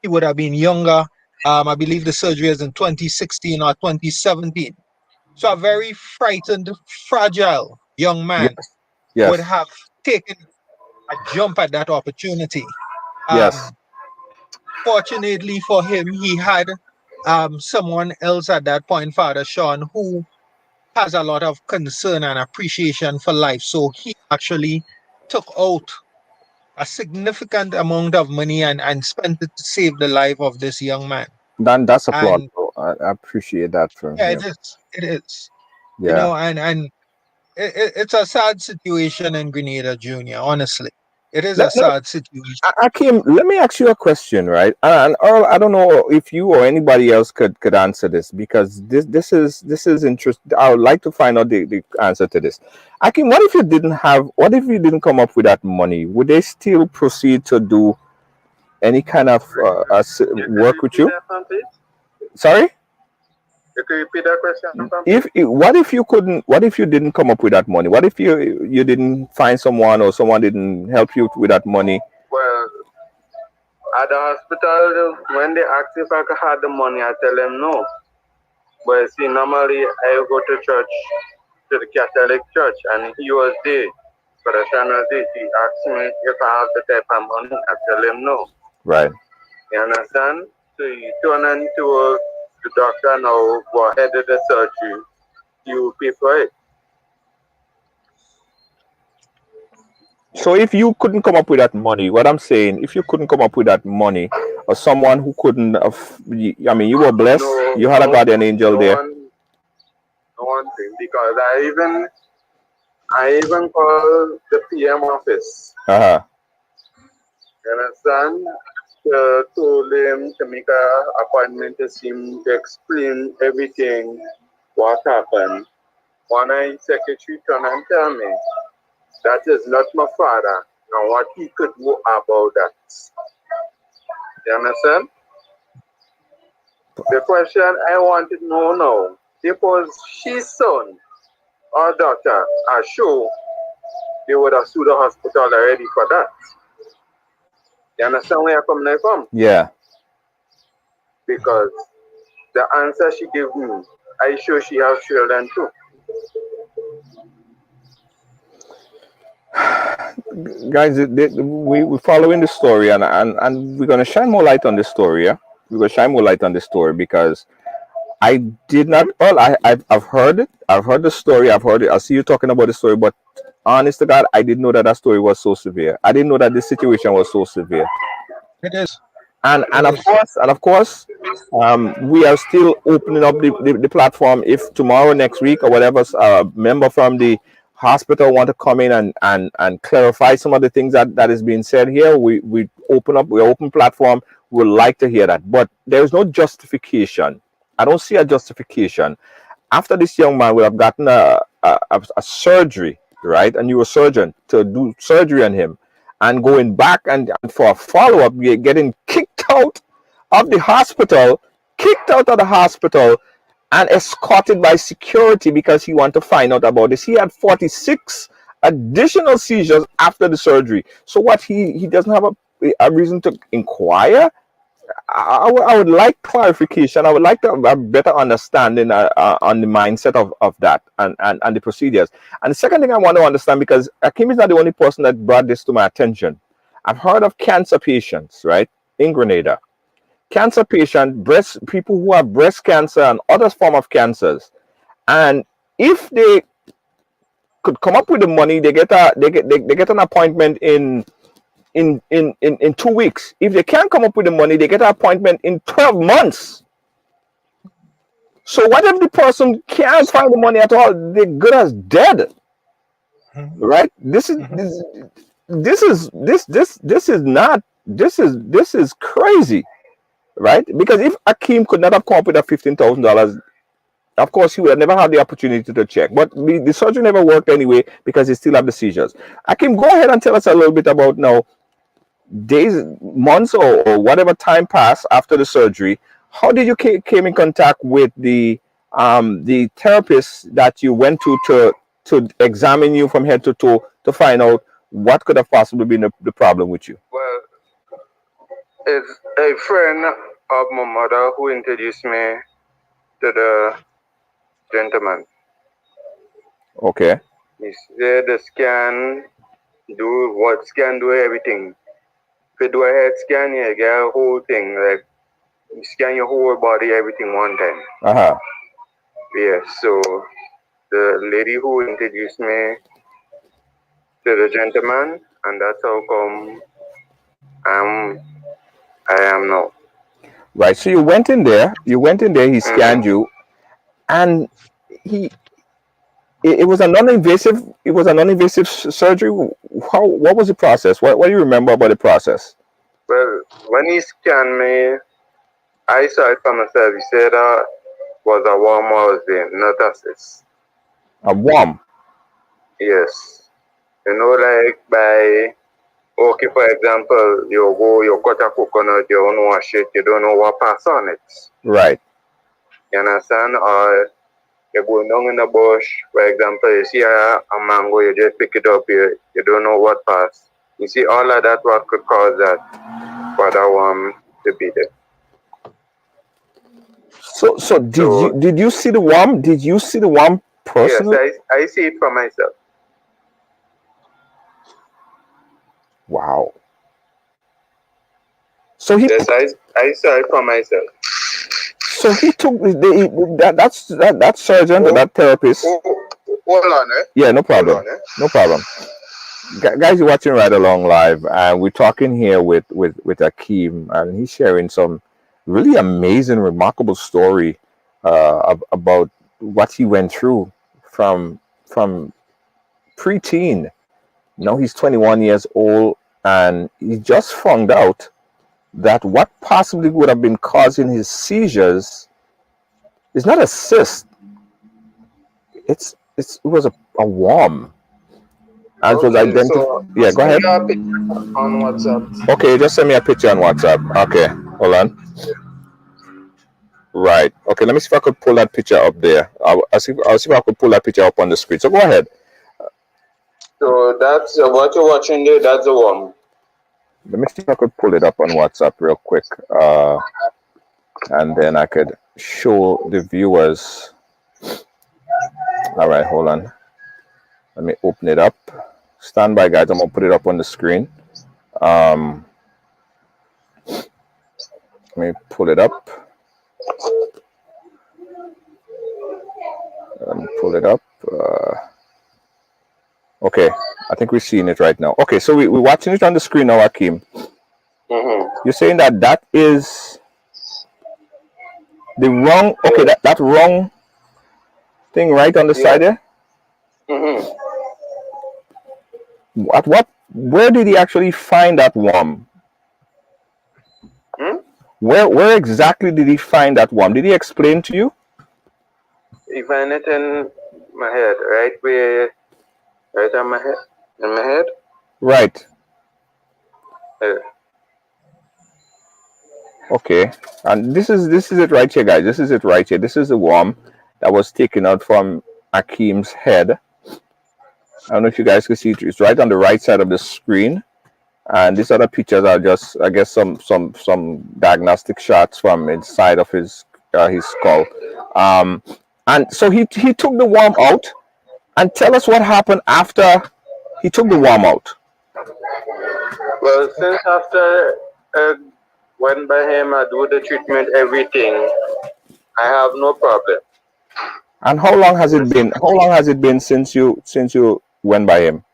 he would have been younger. I believe the surgery is in 2016 or 2017. So a very frightened, fragile young man Yes. would Yes. have taken a jump at that opportunity. Yes. Um, Fortunately for him, he had someone else at that point, Father Sean, who has a lot of concern and appreciation for life. So he actually took out a significant amount of money and spent it to save the life of this young man. Then that's applaud, And bro. I appreciate that from yeah, him. it is. It is. Yeah. And it's a sad situation in Grenada, Junior, honestly. It is a Let, let, sad situation. Akim, let me ask you a question, right? And Earl, I don't know if you or anybody else could answer this, because this is interesting. I would like to find out the answer to this. Akim, what if you didn't come up with that money? Would they still proceed to do any kind of You can work with repeat you? that one, please? Sorry? You can repeat that question from If please? what if you couldn't? What if you didn't come up with that money? What if you didn't find someone, or someone didn't help you with that money? Well, at the hospital, when they ask if I could have the money, I tell them no. But see, normally I go to church, to the Catholic church, and he was there. For the Shana Day, he asked me if I have the type of money. I tell him no. Right. You understand? So you turn into the doctor now, go ahead with the surgery. You pay for it. So if you couldn't come up with that money, what I'm saying, if you couldn't come up with that money, or someone who couldn't, I mean, you were blessed, No, you had a guardian angel no there. no one thing, because I even call the PM office. Uh huh. You understand? Told him to make a appointment to see him to explain everything, what happened. One of his secretary turned and tell me that is not my father. Now what he could do about that. You understand? The question I wanted to know now, if was his son or daughter are sure, they would have sued the hospital already for that. You understand where I come now from? Yeah. Because the answer she gave me, I sure she has children too. Guys, we're following the story, and we're gonna shine more light on this story. Yeah, we're gonna shine more light on this story, because I did not. Well, I've heard it. I've heard the story. I've heard it. I see you talking about the story, but honest to God, I didn't know that that story was so severe. I didn't know that this situation was so severe. It is. and It and of is. course and of course we are still opening up the platform. If tomorrow, next week, or whatever, a member from the hospital want to come in and clarify some of the things that is being said here, we open platform. We would like to hear that, but there is no justification. I don't see a justification after this young man would have gotten a surgery, right? A neurosurgeon to do surgery on him, and going back and for a follow up, getting kicked out of the hospital, and escorted by security because he wanted to find out about this. He had 46 additional seizures after the surgery. So what? He doesn't have a reason to inquire. I would like clarification. I would like to have a better understanding on the mindset of that, and the procedures. And the second thing I want to understand, because Akim is not the only person that brought this to my attention. I've heard of cancer patients, right, in Grenada. Cancer patient, breast people who have breast cancer and other form of cancers. And if they could come up with the money, they get an appointment in 2 weeks. If they can't come up with the money, they get an appointment in 12 months. So what if the person can't find the money at all? They're good as dead, Mhm. right? Mhm. This is not this is crazy, right? Because if Akim could not have come up with that $15,000, of course he would have never had the opportunity to check. But the surgery never worked anyway, because he still have the seizures. Akim, go ahead and tell us a little bit about now, days, months, or whatever time passed after the surgery. How did you came in contact with the therapist that you went to examine you from head to toe to find out what could have possibly been the problem with you? Well, it's a friend of my mother who introduced me to the gentleman. Okay. He said the scan, do everything. If you do a head scan, you get a whole thing, like you scan your whole body, everything one time. Uh-huh. Yeah, so the lady who introduced me to the gentleman, and that's how come I am now. Right. So you went in there, he scanned you, and he It was a non-invasive. It was a non-invasive surgery. How? What was the process? What do you remember about the process? Well, when he scanned me, I saw it for myself. He said was a worm I was in, not a cyst. A worm. Yes. Like by, okay, for example, you cut a coconut, you don't wash it, you don't know what pass on it. Right. You understand? Or you go down in the bush, for example, you see a mango, you just pick it up, you don't know what pass. You see, all of that what could cause that for the worm to be there. So did you see the worm? Did you see the worm personally? Yes, I see it for myself. Wow. So yes, I saw it for myself. So he took that surgeon or that therapist. Hold on, eh? Yeah, no problem. No problem. Guys, you're watching Ride Along Live, and we're talking here with Akeem, and he's sharing some really amazing, remarkable story about what he went through from preteen. Now he's 21 years old, and he just found out that what possibly would have been causing his seizures is not a cyst. It was a worm. As was identified. So yeah, go ahead. On WhatsApp. Okay, just send me a picture on WhatsApp. Okay, hold on. Right. Okay, let me see if I could pull that picture up there. I'll see if I could pull that picture up on the screen. So go ahead. So that's what you're watching there. That's the worm. Let me see if I could pull it up on WhatsApp real quick, and then I could show the viewers. All right, hold on. Let me open it up. Stand by, guys. I'm gonna put it up on the screen. Let me pull it up. Pull it up. Okay, I think we're seeing it right now. Okay, so we're watching it on the screen now, Akeem. You're saying that is the wrong. Okay, that wrong thing right on the side there. At what? Where did he actually find that worm? Where exactly did he find that worm? Did he explain to you? He found it in my head, right on my head, in my head. Right. Okay, and this is it right here, guys. This is it right here. This is the worm that was taken out from Akeem's head. I don't know if you guys can see it. It's right on the right side of the screen. And these other pictures are just, I guess, some diagnostic shots from inside of his skull. And so he took the worm out. And tell us what happened after he took the worm out. Well, since after went by him, I do the treatment, everything, I have no problem. And how long has it been? How long has it been since you went by him?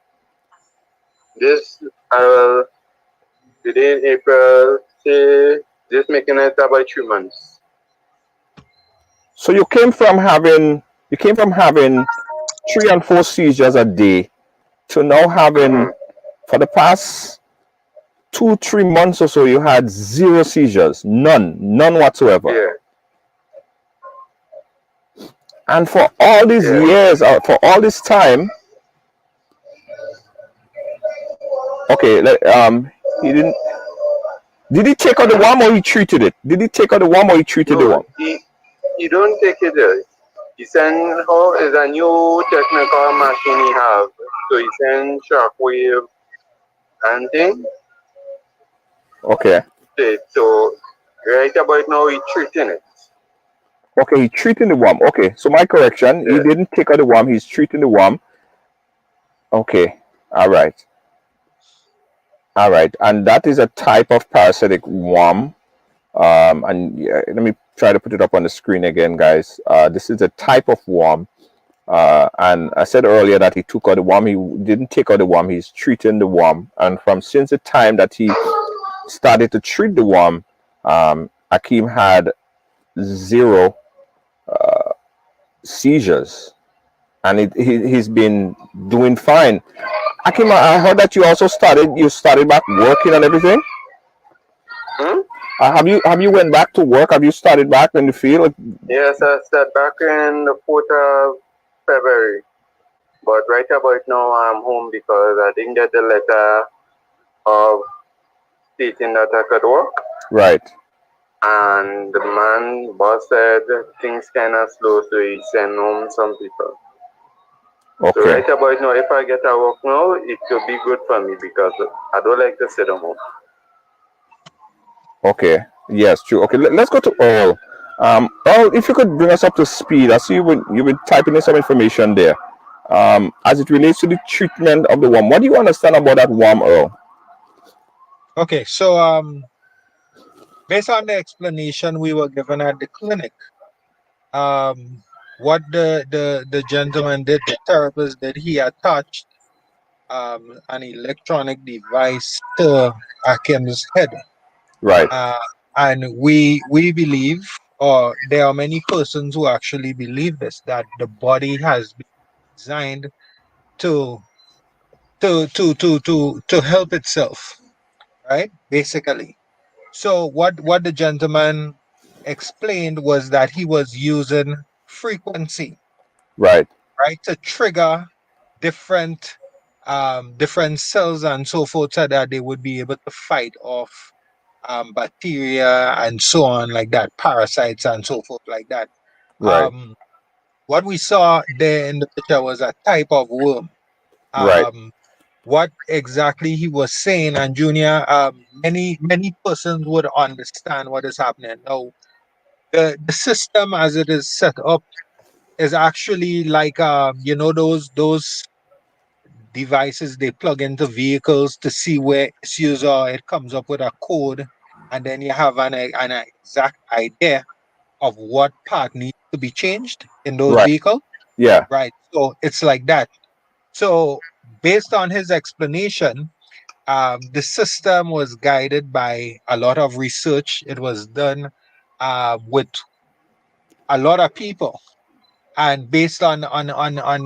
This today in April, say this making it about 3 months. So you came from having 3 and 4 seizures a day to now having for the past 2-3 months or so you had 0 seizures, none whatsoever. Yeah. And for all these years, for all this time, okay, he didn't. Did he take out the worm or he treated it? Did he take out the worm or he treated the worm? He don't take it. He send is a new technical machine he have. So he send shockwave and thing. Okay. So right about now he treating it. Okay, he's treating the worm. Okay, so my correction, he didn't take out the worm, he's treating the worm. Okay, all right. All right, and that is a type of parasitic worm. And let me try to put it up on the screen again, guys. This is a type of worm. And I said earlier that he took out the worm. He didn't take out the worm, he's treating the worm. And since the time that he started to treat the worm, Akeem had 0 seizures. and he's been doing fine. Akim, I heard that you started back working and everything. Hmm? Have you went back to work? Have you started back in the field? Yes, I started back in the 4th of February. But right about now, I'm home because I didn't get the letter of stating that I could work. Right. And the boss said things kind of slow, so he sent home some people. So Okay. right about now, if I get a work now, it could be good for me because I don't like to sit at home. Okay. Yes, true. Okay, let's go to Earl. Earl, if you could bring us up to speed. I see you were typing in some information there. As it relates to the treatment of the worm, what do you understand about that worm, Earl? Okay, so based on the explanation we were given at the clinic, what the gentleman did, the therapist did, he attached an electronic device to Akim's head. Right. Uh, and we believe, or there are many persons who actually believe this, that the body has been designed to to help itself, right? Basically. So what the gentleman explained was that he was using frequency, Right. right, to trigger different different cells and so forth, so that they would be able to fight off bacteria and so on, like that, parasites and so forth, like that. Right. What we saw there in the picture was a type of worm. Right. um what exactly he was saying, and Junior, many persons would understand what is happening now. The system as it is set up is actually like those devices they plug into vehicles to see where issues are. It comes up with a code, and then you have an exact idea of what part needs to be changed in those Right. vehicles, Yeah. right? So it's like that. So based on his explanation, the system was guided by a lot of research. It was done with a lot of people, and based on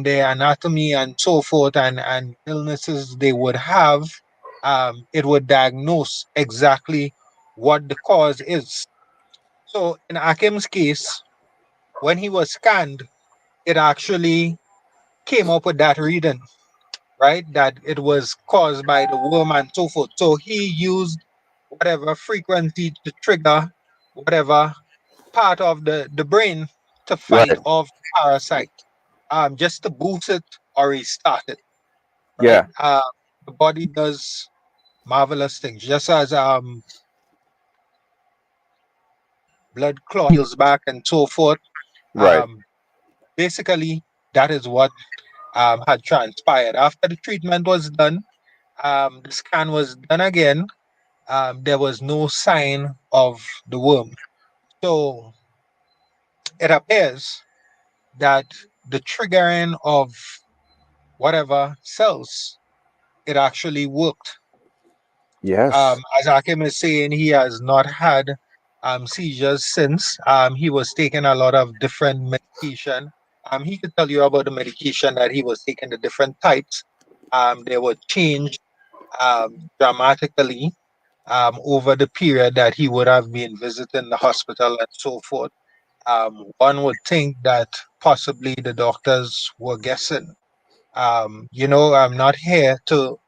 their anatomy and so forth, and illnesses they would have, it would diagnose exactly what the cause is. So in Akim's case, when he was scanned, it actually came up with that reading, right? That it was caused by the worm and so forth. So he used whatever frequency to trigger whatever part of the brain to fight Right. off the parasite, just to boost it or restart it, right? Yeah. The body does marvelous things, just as blood clot heals back and so forth. Right. Um, Basically, that is what had transpired. After the treatment was done, the scan was done again. There was no sign of the worm. So it appears that the triggering of whatever cells, it actually worked. Yes. As Akim is saying, he has not had seizures since. He was taking a lot of different medication. He could tell you about the medication that he was taking, the different types. They were changed dramatically over the period that he would have been visiting the hospital and so forth. One would think that possibly the doctors were guessing. I'm not here to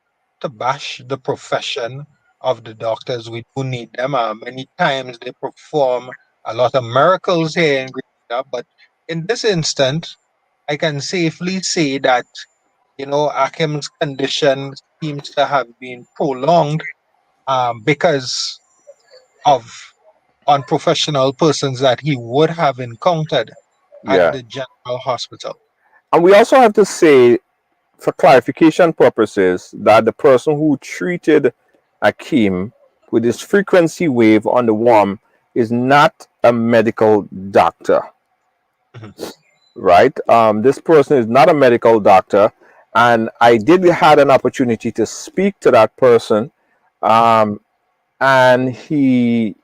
bash the profession of the doctors. We do need them. Many times they perform a lot of miracles here in Grenada, but in this instant, I can safely say that Akim's condition seems to have been prolonged because of unprofessional persons that he would have encountered at Yeah. the general hospital. And we also have to say, for clarification purposes, that the person who treated Akeem with this frequency wave on the worm is not a medical doctor, Mhm. right? This person is not a medical doctor, and I did had an opportunity to speak to that person, um, and he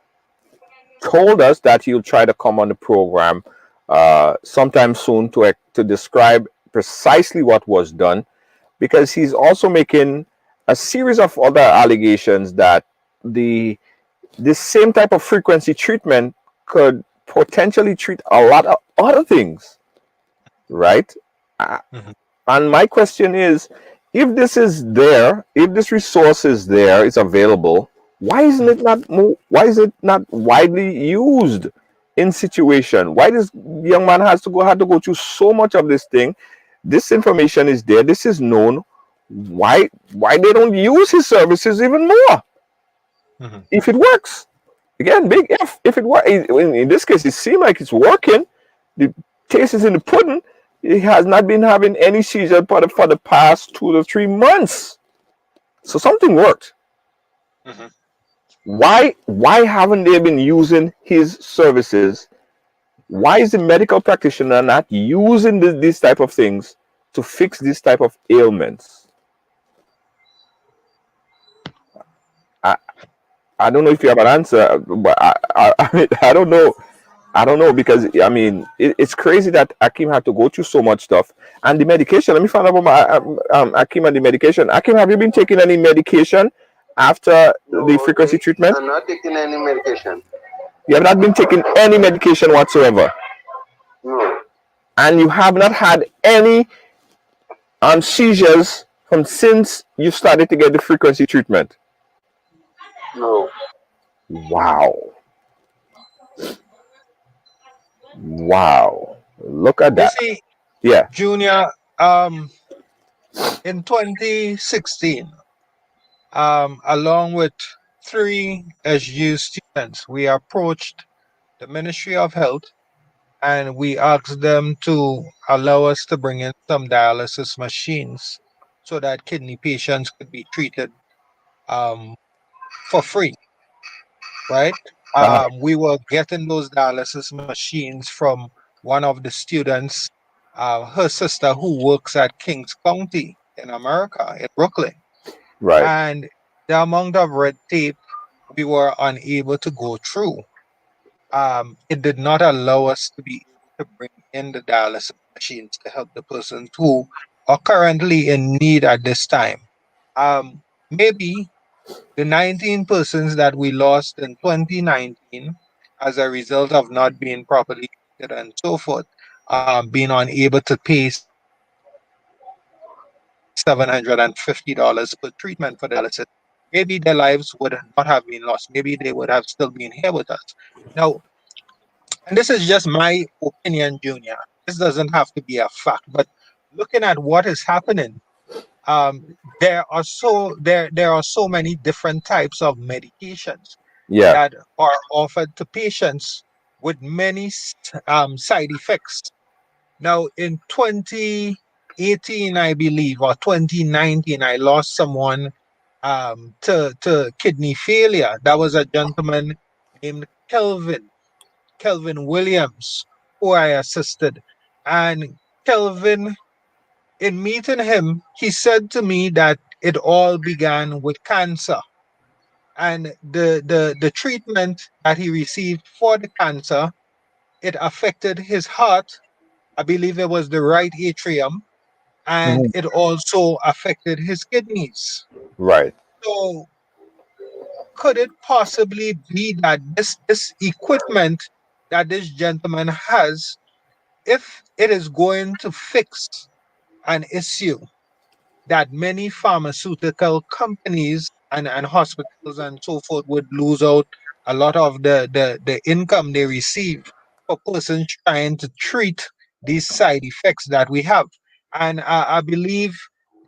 told us that he'll try to come on the program sometime soon to describe precisely what was done, because he's also making a series of other allegations that the this same type of frequency treatment could potentially treat a lot of other things, right? Uh, Mhm. And my question is, if this is there, if this resource is there, it's available, why is it not widely used in situation? Why this young man had to go through so much of this thing? This information is there, this is known. Why they don't use his services even more Mhm. if it works? Again, big if it works. In this case, it seems like it's working. The taste is in the pudding. He has not been having any seizure for the past 2 to 3 months. So something worked. Mhm. Why haven't they been using his services? Why is the medical practitioner not using these type of things to fix this type of ailments? I, I don't know if you have an answer, but I don't know. I don't know, because I mean it's crazy that Akim had to go through so much stuff and the medication. Let me find out about Akim and the medication. Akim, have you been taking any medication after the No, frequency treatment? I'm not taking any medication. You have not been taking any medication whatsoever, No, and you have not had any seizures from since you started to get the frequency treatment. no. Wow, wow! Look at You that. see, Yeah. Junior, in 2016, along with three SU students, we approached the Ministry of Health and we asked them to allow us to bring in some dialysis machines so that kidney patients could be treated um, for free, right? Uh-huh. We were getting those dialysis machines from one of the students, her sister, who works at Kings County in America, in Brooklyn. Right. And the amount of red tape we were unable to go through, it did not allow us to be able to bring in the dialysis machines to help the persons who are currently in need at this time. Maybe the 19 persons that we lost in 2019 as a result of not being properly treated and so forth, being unable to pay $750 per treatment for dialysis, maybe their lives would not have been lost. Maybe they would have still been here with us. Now, and this is just my opinion, Junior. This doesn't have to be a fact, but looking at what is happening, there are so many different types of medications Yeah. that are offered to patients with many side effects. Now, in 2018, I believe, or 2019, I lost someone to kidney failure. That was a gentleman named Kelvin Williams, who I assisted. And Kelvin, in meeting him, he said to me that it all began with cancer. And the treatment that he received for the cancer, it affected his heart. I believe it was the right atrium, and Mhm. it also affected his kidneys. Right. So could it possibly be that this equipment that this gentleman has, if it is going to fix an issue that many pharmaceutical companies and hospitals and so forth would lose out a lot of the income they receive for persons trying to treat these side effects that we have. And I believe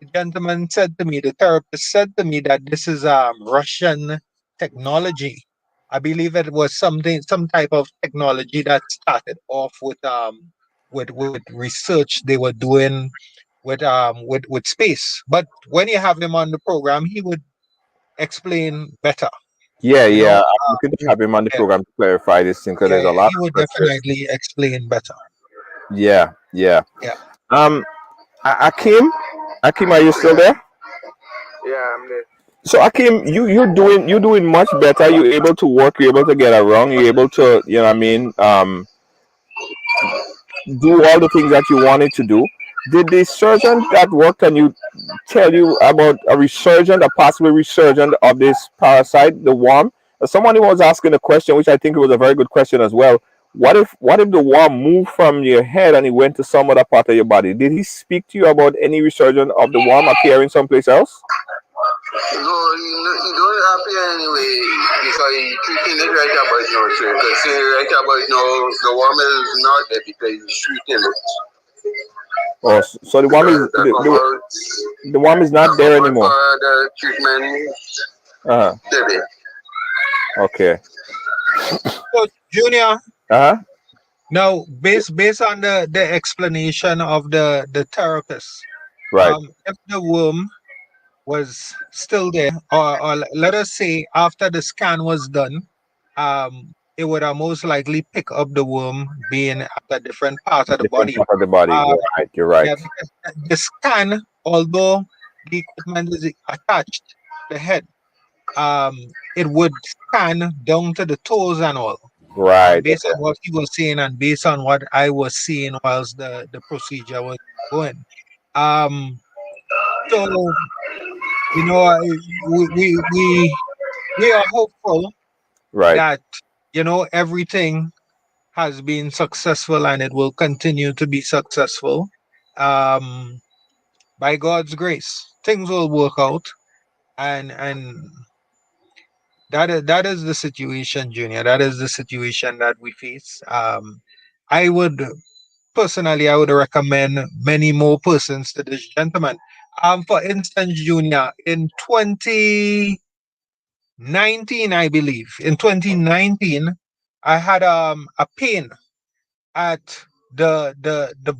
the gentleman said to me, the therapist said to me that this is Russian technology. I believe it was some type of technology that started off with research they were doing with space. But when you have him on the program, he would explain better. Yeah, You yeah. know, I'm looking to have him on the yeah, program to clarify this thing because yeah, there's a yeah, lot he of would questions. definitely explain better. Yeah, yeah. Yeah. Um, Akim, are you still Yeah, there? yeah, I'm there. So Akim, you're doing much better. You're able to work. You're able to get around. You're able to, you know what I mean, do all the things that you wanted to do. Did the surgeon that worked on you tell you about a possible resurgence of this parasite, the worm? Someone was asking a question, which I think was a very good question as well. What if the worm moved from your head and it went to some other part of your body? Did he speak to you about any resurgence of the worm appearing someplace else? No, you don't appear anyway because you treating it right about now, sir. Because right about now, the worm is not there because he's treating it. Oh, so the worm is the worm is not there anymore. For the treatment, Uh huh. baby. Okay. So, Junior, Uh huh. now based on the explanation of the therapist, Right. if the worm was still there, or let us say after the scan was done, it would have most likely pick up the worm being at a different part of the Different body. part of the body. Um, Right. You're right. yeah, because the scan, although the equipment is attached to the head, um, it would scan down to the toes and all. Right. Based Okay. on what he was saying and based on what I was seeing whilst the procedure was going. Um, so you know, we are hopeful Right. that everything has been successful and it will continue to be successful. Um, by God's grace, things will work out, and that is the situation, Junior. That is the situation that we face. I would personally, I would recommend many more persons to this gentleman. For instance, Junior, in 2019, I believe, in 2019, I had a pain at the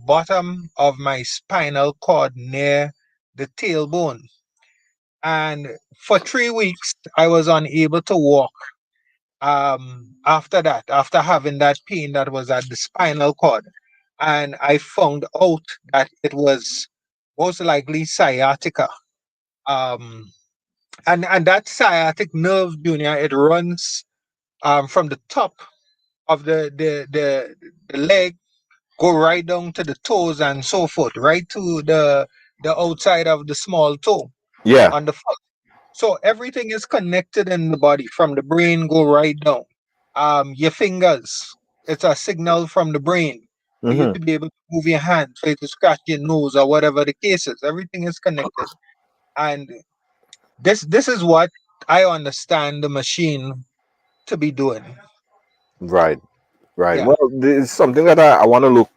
bottom of my spinal cord near the tailbone, and for 3 weeks I was unable to walk. After that, after having that pain that was at the spinal cord, and I found out that it was most likely sciatica. Um, and that sciatic nerve, Junior, it runs from the top of the leg, go right down to the toes and so forth, right to the outside of the small toe Yeah. on the foot. So everything is connected in the body from the brain, go right down. Your fingers, it's a signal from the brain for you Mm-hmm. to be able to move your hand, for you to scratch your nose or whatever the case is. Everything is connected. And this is what I understand the machine to be doing. Right. Right. Yeah, Well, this is something that I want to look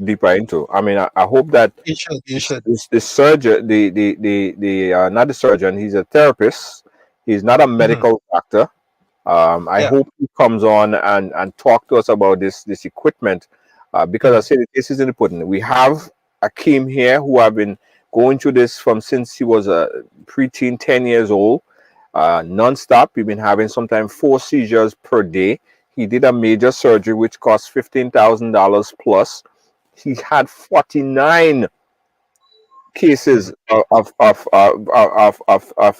deeper into. I mean, I hope that you should, you should. the surgeon, the not the surgeon, he's a therapist. He's not a Mhm. medical doctor. I Yeah. hope he comes on and talk to us about this equipment, because I Mhm. said this is important. We have Akeem here who have been going through this from since he was a preteen, 10 years old, non-stop. We've been having sometimes 4 seizures per day. He did a major surgery which cost $15,000 plus. He had 49 cases Mhm.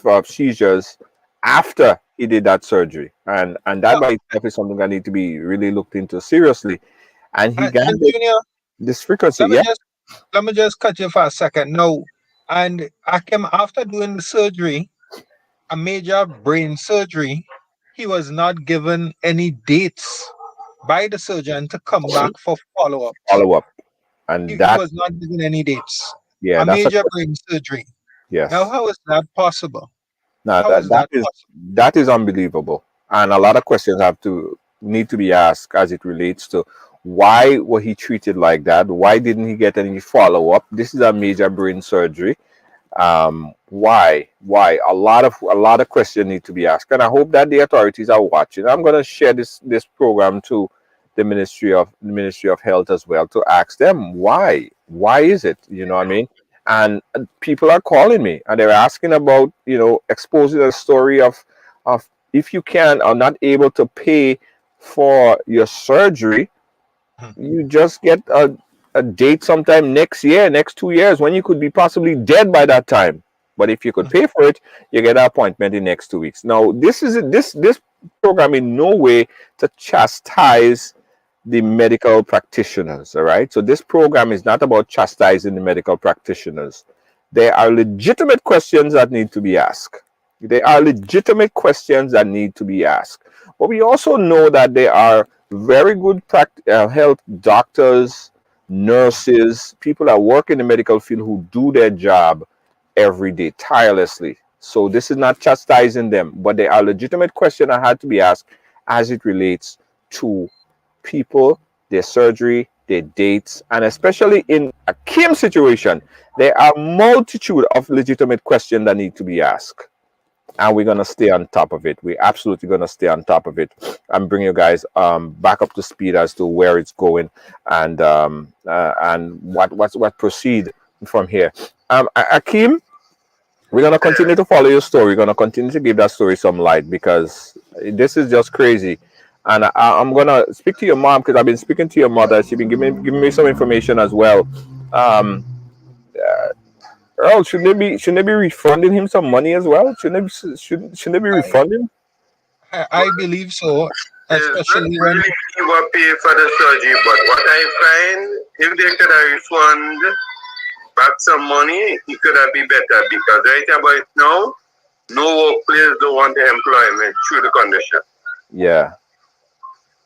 of seizures after he did that surgery, and that Yeah. by itself is something that need to be really looked into seriously. And he got And Junior, this frequency. let me Yeah. just let me just cut you for a second. No, and I came after doing the surgery, a major brain surgery. He was not given any dates by the surgeon to come back for follow-ups. Follow up, and He that, was not given any dates. yeah, A that's a major question. brain surgery. Now, Yes. how is that possible? Now How that is that possible? that is unbelievable, and a lot of questions have to need to be asked as it relates to why was he treated like that? Why didn't he get any follow up? This is a major brain surgery. Why a lot of questions need to be asked, and I hope that the authorities are watching. I'm going to share this program to the Ministry of Health as well, to ask them why is it, what I mean. And people are calling me and they're asking about, exposing a story of if you can are not able to pay for your surgery, Mhm. you just get a date sometime next year, next 2 years, when you could be possibly dead by that time. But if you could Mhm. pay for it, you get an appointment in next 2 weeks. Now, this program in no way to chastise the medical practitioners. All right. So this program is not about chastising the medical practitioners. There are legitimate questions that need to be asked. There are legitimate questions that need to be asked. But we also know that there are very good health doctors, nurses, people that work in the medical field who do their job every day tirelessly. So this is not chastising them, but there are legitimate questions that had to be asked as it relates to people, their surgery, their dates, and especially in a Kim situation, there are multitude of legitimate questions that need to be asked. And we're gonna stay on top of it. We're absolutely gonna stay on top of it and bring you guys back up to speed as to where it's going and what proceed from here. Akeem, we're gonna continue to follow your story. We're gonna continue to give that story some light because this is just crazy. And I'm gonna speak to your mom because I've been speaking to your mother. She's been giving me some information as well. Um, Earl, shouldn't they be refunding him some money as well? Shouldn't they be I, refunding? I believe so, It's not especially when really he will pay for the surgery, but what I find, if they could have refund back some money, it could have been better because right about now, no workplace don't want the employment through the condition. Yeah,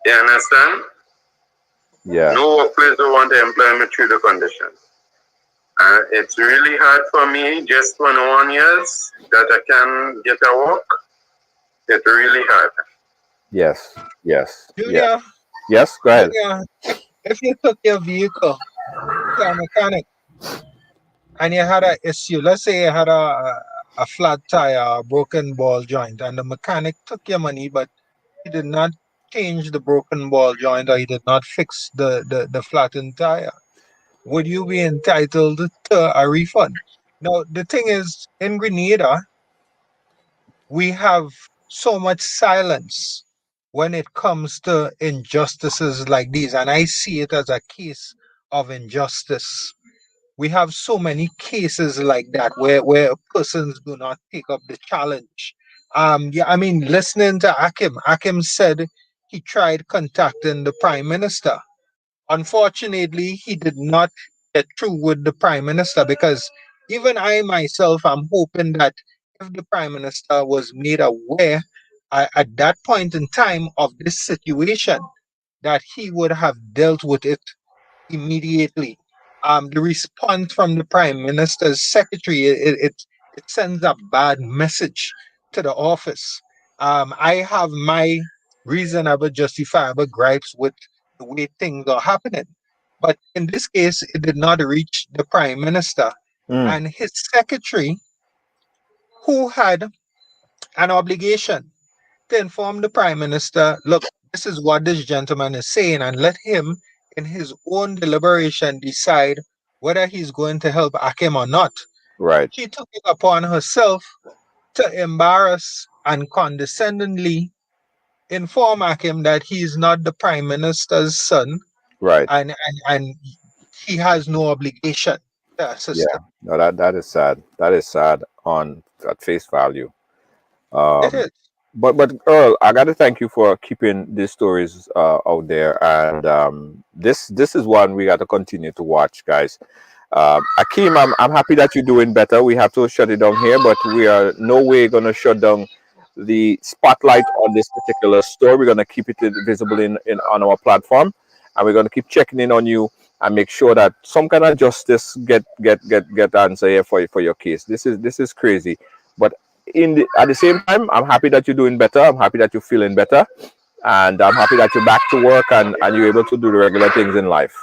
You understand? yeah, No workplace don't want the employment through the condition. And it's really hard for me, just 21 years, that I can get a work. It's really hard. yes, yes, yeah, Junior, yes. Go ahead. Junior, if you took your vehicle to a mechanic and you had an issue, let's say you had a flat tire, a broken ball joint, and the mechanic took your money, but he did not change the broken ball joint or he did not fix the flattened tire, would you be entitled to a refund? Now, the thing is, in Grenada, we have so much silence when it comes to injustices like these, and I see it as a case of injustice. We have so many cases like that where persons do not take up the challenge. Yeah, I mean, listening to Akim said he tried contacting the prime minister. Unfortunately, he did not get through with the prime minister because even I myself am hoping that if the prime minister was made aware at that point in time of this situation, that he would have dealt with it immediately. The response from the prime minister's secretary, it sends a bad message to the office. I have my reasonable, justifiable gripes with the way things are happening. But in this case, it did not reach the prime minister Mm, and his secretary, who had an obligation to inform the prime minister, look, this is what this gentleman is saying, and let him, in his own deliberation, decide whether he's going to help Akim or not. right. She took it upon herself to embarrass and condescendingly inform Akim that he's not the prime minister's son Right. and he has no obligation to assist Yeah. him. No, that is sad. That is sad on at face value. It Um, is. but Earl, I got to thank you for keeping these stories out there, and this is one we got to continue to watch, guys. Akeem, I'm happy that you're doing better. We have to shut it down here, but we are no way going to shut down the spotlight on this particular story. We're going to keep it visible in on our platform, and we're going to keep checking in on you and make sure that some kind of justice get answer here for your case. This is crazy, but at the same time, I'm happy that you're doing better. I'm happy that you're feeling better, and I'm happy that you're back to work and you're able to do the regular things in life.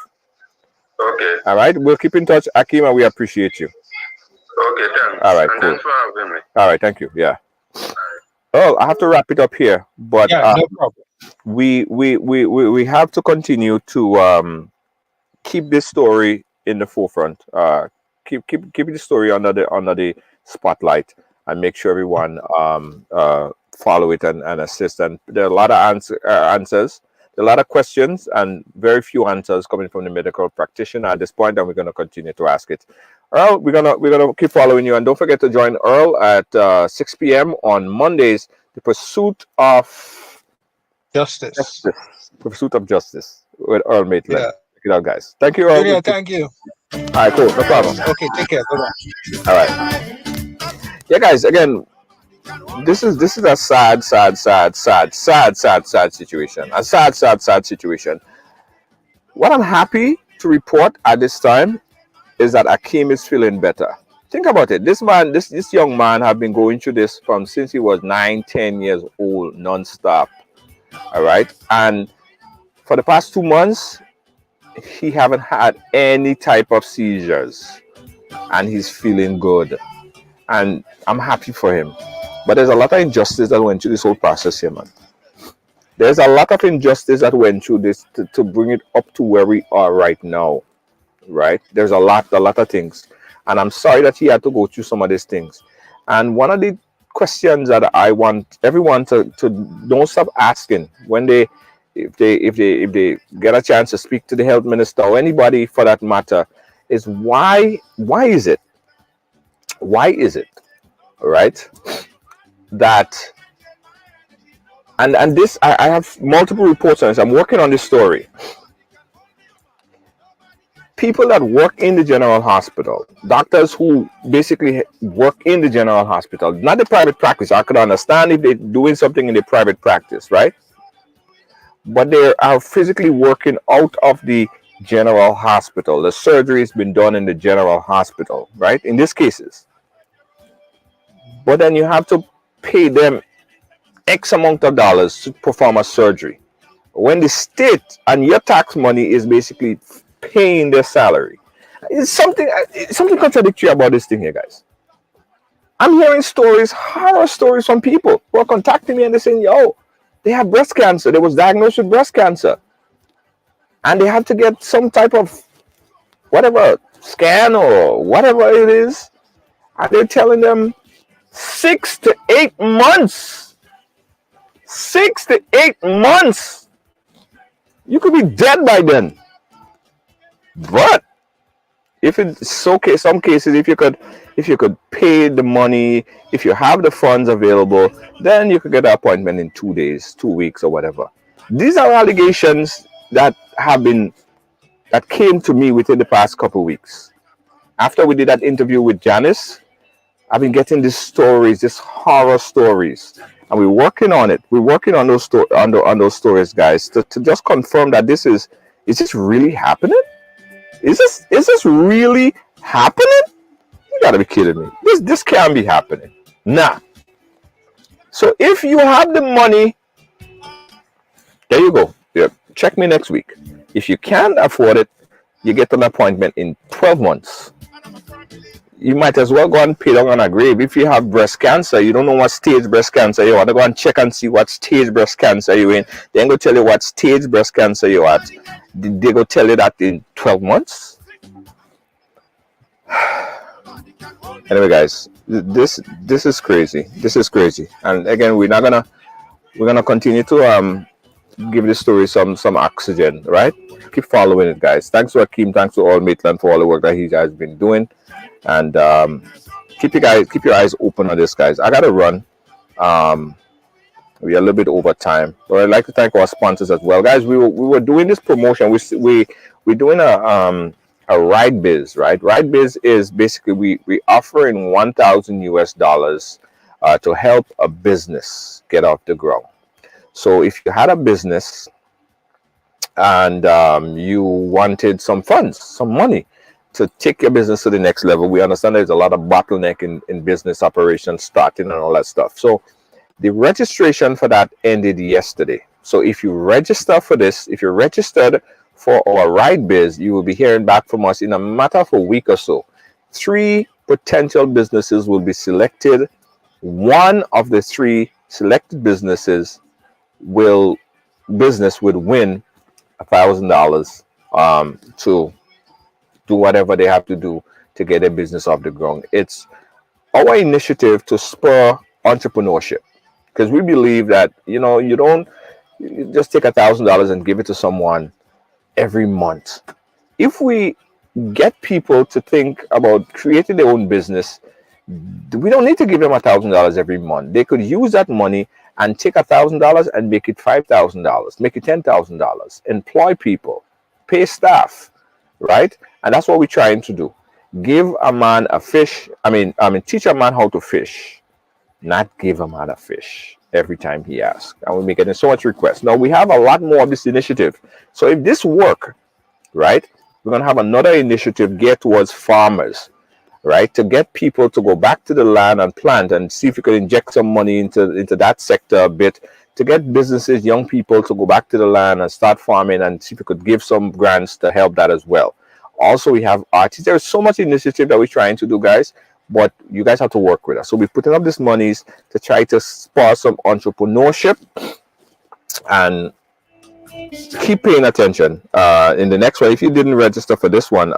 Okay. All right, we'll keep in touch, Akim, and we appreciate you. Okay, thanks. All right, And cool. thanks for having me. All right, thank you. Yeah. Oh, I have to wrap it up here, but Yeah, no problem. we have to continue to keep this story in the forefront. Keep the story under the spotlight, and make sure everyone follow it and assist. And there are a lot of answers, a lot of questions, and very few answers coming from the medical practitioner at this point. And we're going to continue to ask it. Earl, we're gonna keep following you, and don't forget to join Earl at 6 p.m. on Mondays. The pursuit of Justice. justice. Pursuit of justice. with Earl Maitland. Yeah. Check it out, guys. Thank you all. Yeah, thank you. All right, cool. No problem. Okay, take care. Bye bye. All right. Yeah, guys. Again, this is a sad situation. A sad situation. What I'm happy to report at this time is that Akeem is feeling better. Think about it. This man, this young man, have been going through this from since he was 9, 10 years old, non-stop. All right, and for the past 2 months, he haven't had any type of seizures, and he's feeling good. And I'm happy for him. But there's a lot of injustice that went through this whole process here, man. There's a lot of injustice that went through this to bring it up to where we are right now. Right? There's a lot of things. And I'm sorry that he had to go through some of these things. And one of the questions that I want everyone to don't stop asking when if they get a chance to speak to the health minister or anybody for that matter is why is it right that and this I have multiple reports on this. I'm working on this story. People that work in the general hospital, doctors who basically work in the general hospital, not the private practice. I could understand if they're doing something in the private practice, right? But they are physically working out of the general hospital. The surgery has been done in the general hospital, right? In these cases. But then you have to pay them X amount of dollars to perform a surgery. When the state and your tax money is basically paying their salary. It's something contradictory about this thing here, guys. I'm hearing horror stories from people who are contacting me and they're saying, yo, they have breast cancer. They was diagnosed with breast cancer. And they have to get some type of whatever scan or whatever it is. And they're telling them 6 to 8 months. 6 to 8 months. You could be dead by then. But if it's okay, some cases, if you could pay the money, if you have the funds available, then you could get an appointment in 2 days, 2 weeks, or whatever. These are allegations that came to me within the past couple of weeks. After we did that interview with Janice, I've been getting these stories, these horror stories, and we're working on it. We're working on those on those stories, guys, to just confirm that is this really happening? Is this really happening? You gotta be kidding me. This can't be happening. Nah. So if you have the money, there you go. Yeah, check me next week. If you can't afford it, you get an appointment in 12 months. You might as well go and pay down on a grave. If you have breast cancer, you don't know what stage breast cancer you want to go and check and see what stage breast cancer you're in. Then go tell you what stage breast cancer you're at. They go tell you that in 12 months. Anyway, guys, this is crazy. This is crazy. And again, we're gonna continue to give this story some oxygen, right? Keep following it, guys. Thanks to Akeem, thanks to all Maitland for all the work that he has been doing. And keep your eyes open on this, guys. I gotta run. We're a little bit over time, but I'd like to thank our sponsors as well, guys. We were doing this promotion. We're doing a Ride Biz, right? Ride Biz is basically we offering $1,000 to help a business get off the ground. So if you had a business and you wanted some funds, some money to take your business to the next level, we understand there's a lot of bottleneck in business operations starting and all that stuff. So the registration for that ended yesterday. So if you register for this, if you're registered for our Ride Biz, you will be hearing back from us in a matter of a week or so. 3 potential businesses will be selected. One of the 3 selected businesses would win $1,000 to do whatever they have to do to get their business off the ground. It's our initiative to spur entrepreneurship, because we believe that you don't just take $1,000 and give it to someone every month. If we get people to think about creating their own business, we don't need to give them $1,000 every month. They could use that money and take $1,000 and make it $5,000, make it $10,000. Employ people, pay staff, right? And that's what we're trying to do. Give a man a fish. Teach a man how to fish, not give a man a fish every time he asks. And we're getting so much requests. Now we have a lot more of this initiative. So if this work, right, we're going to have another initiative geared towards farmers, right, to get people to go back to the land and plant and see if we could inject some money into that sector a bit, to get businesses, young people to go back to the land and start farming, and see if we could give some grants to help that as well. Also, we have artists. There's so much initiative that we're trying to do, guys, but you guys have to work with us. So we're putting up this monies to try to spur some entrepreneurship, and keep paying attention in the next one. If you didn't register for this one,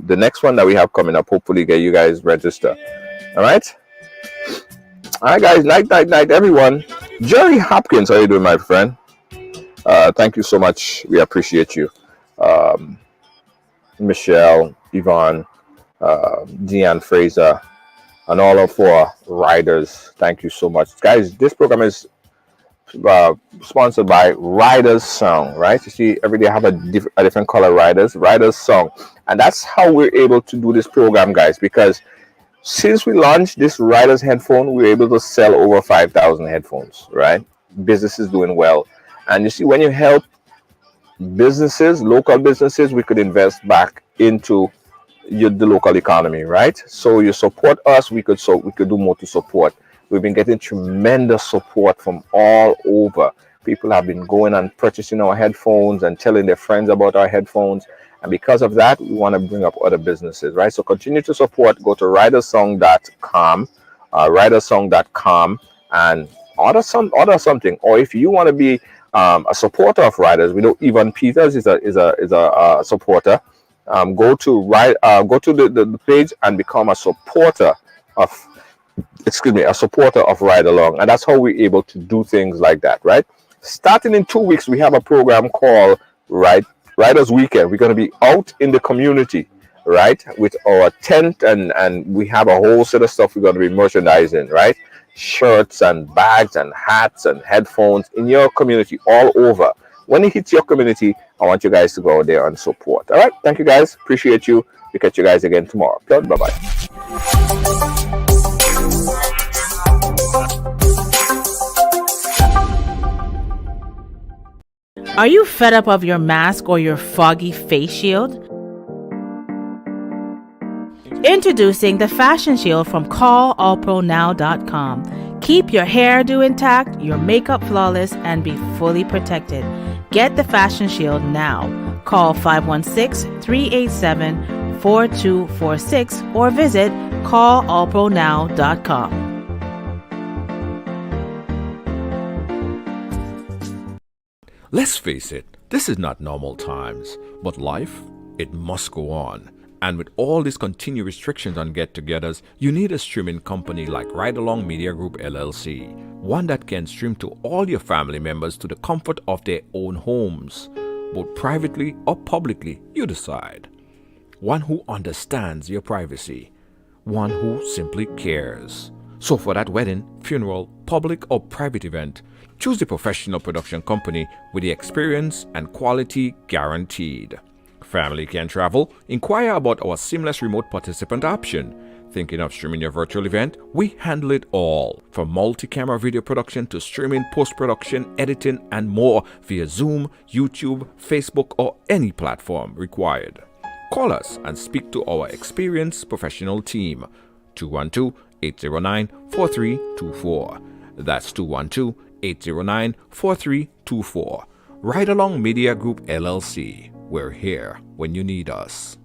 the next one that we have coming up, hopefully get you guys register. All right, guys. Night, everyone. Jerry Hopkins, how you doing, my friend? Thank you so much. We appreciate you. Michelle, Yvonne, Deanne Fraser, and all of our riders. Thank you so much, guys. This program is sponsored by Riders Song, right? You see, every day I have a different color Riders Song, and that's how we're able to do this program, guys, because since we launched this Riders headphone, we're able to sell over 5,000 headphones, right? Business is doing well. And you see, when you help businesses, local businesses, we could invest back into the local economy, right? So you support us, we could do more to support. We've been getting tremendous support from all over. People have been going and purchasing our headphones and telling their friends about our headphones. And because of that, we want to bring up other businesses, right? So continue to support. Go to ridersong.com, and order something. Or if you want to be a supporter of Riders, we know Yvonne Peters is a supporter. Go to the page and become a supporter of Ridealong, and that's how we're able to do things like that, right? Starting in 2 weeks, we have a program called Riders Weekend. We're going to be out in the community, right, with our tent, and we have a whole set of stuff we're going to be merchandising, right? Shirts and bags and hats and headphones in your community all over. When it hits your community, I want you guys to go out there and support. All right, thank you guys, appreciate you. We'll catch you guys again tomorrow. Bye-bye. Are you fed up of your mask or your foggy face shield? Introducing the Fashion Shield from callallpronow.com. Keep your hairdo intact, your makeup flawless, and be fully protected. Get the Fashion Shield now. Call 516-387-4246 or visit callallpronow.com. Let's face it, this is not normal times, but life, it must go on. And with all these continued restrictions on get-togethers, you need a streaming company like Ridealong Media Group LLC, one that can stream to all your family members to the comfort of their own homes, both privately or publicly, you decide. One who understands your privacy, one who simply cares. So for that wedding, funeral, public or private event, choose the professional production company with the experience and quality guaranteed. Family can travel? Inquire about our seamless remote participant option. Thinking of streaming your virtual event? We handle it all. From multi-camera video production to streaming, post-production, editing, and more via Zoom, YouTube, Facebook, or any platform required. Call us and speak to our experienced professional team. 212-809-4324. That's 212-809-4324. Ridealong Media Group LLC. We're here when you need us.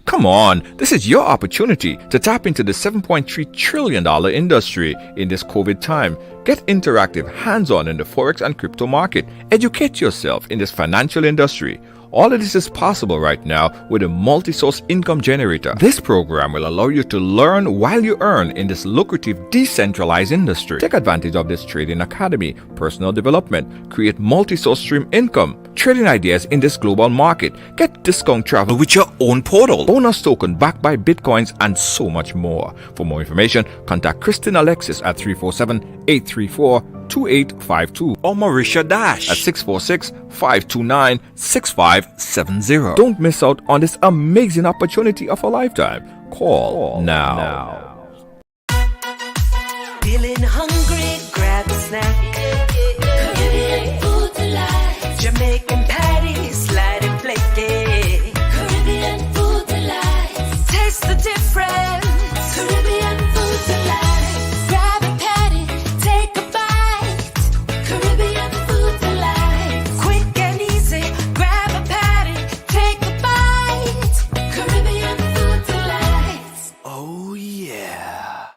Come on, this is your opportunity to tap into the $7.3 trillion industry in this COVID time. Get interactive, hands-on in the Forex and crypto market. Educate yourself in this financial industry. All of this is possible right now with a multi-source income generator. This program will allow you to learn while you earn in this lucrative decentralized industry. Take advantage of this trading academy, personal development, create multi-source stream income, trading ideas in this global market, get discount travel with your own portal, bonus token backed by bitcoins, and so much more. For more information, contact Kristen Alexis at 347-834-2852 or Marisha Dash at 646-529-6570. Don't miss out on this amazing opportunity of a lifetime. Call now. Feeling hungry, grab a snack. Caribbean food delight. Jamaican patties, slide and flaky. Caribbean food delight. Taste the difference. Caribbean food delight. Grab a patty, take a bite. Caribbean food delight. Quick and easy, grab a patty, take a bite. Caribbean food delight. Oh yeah.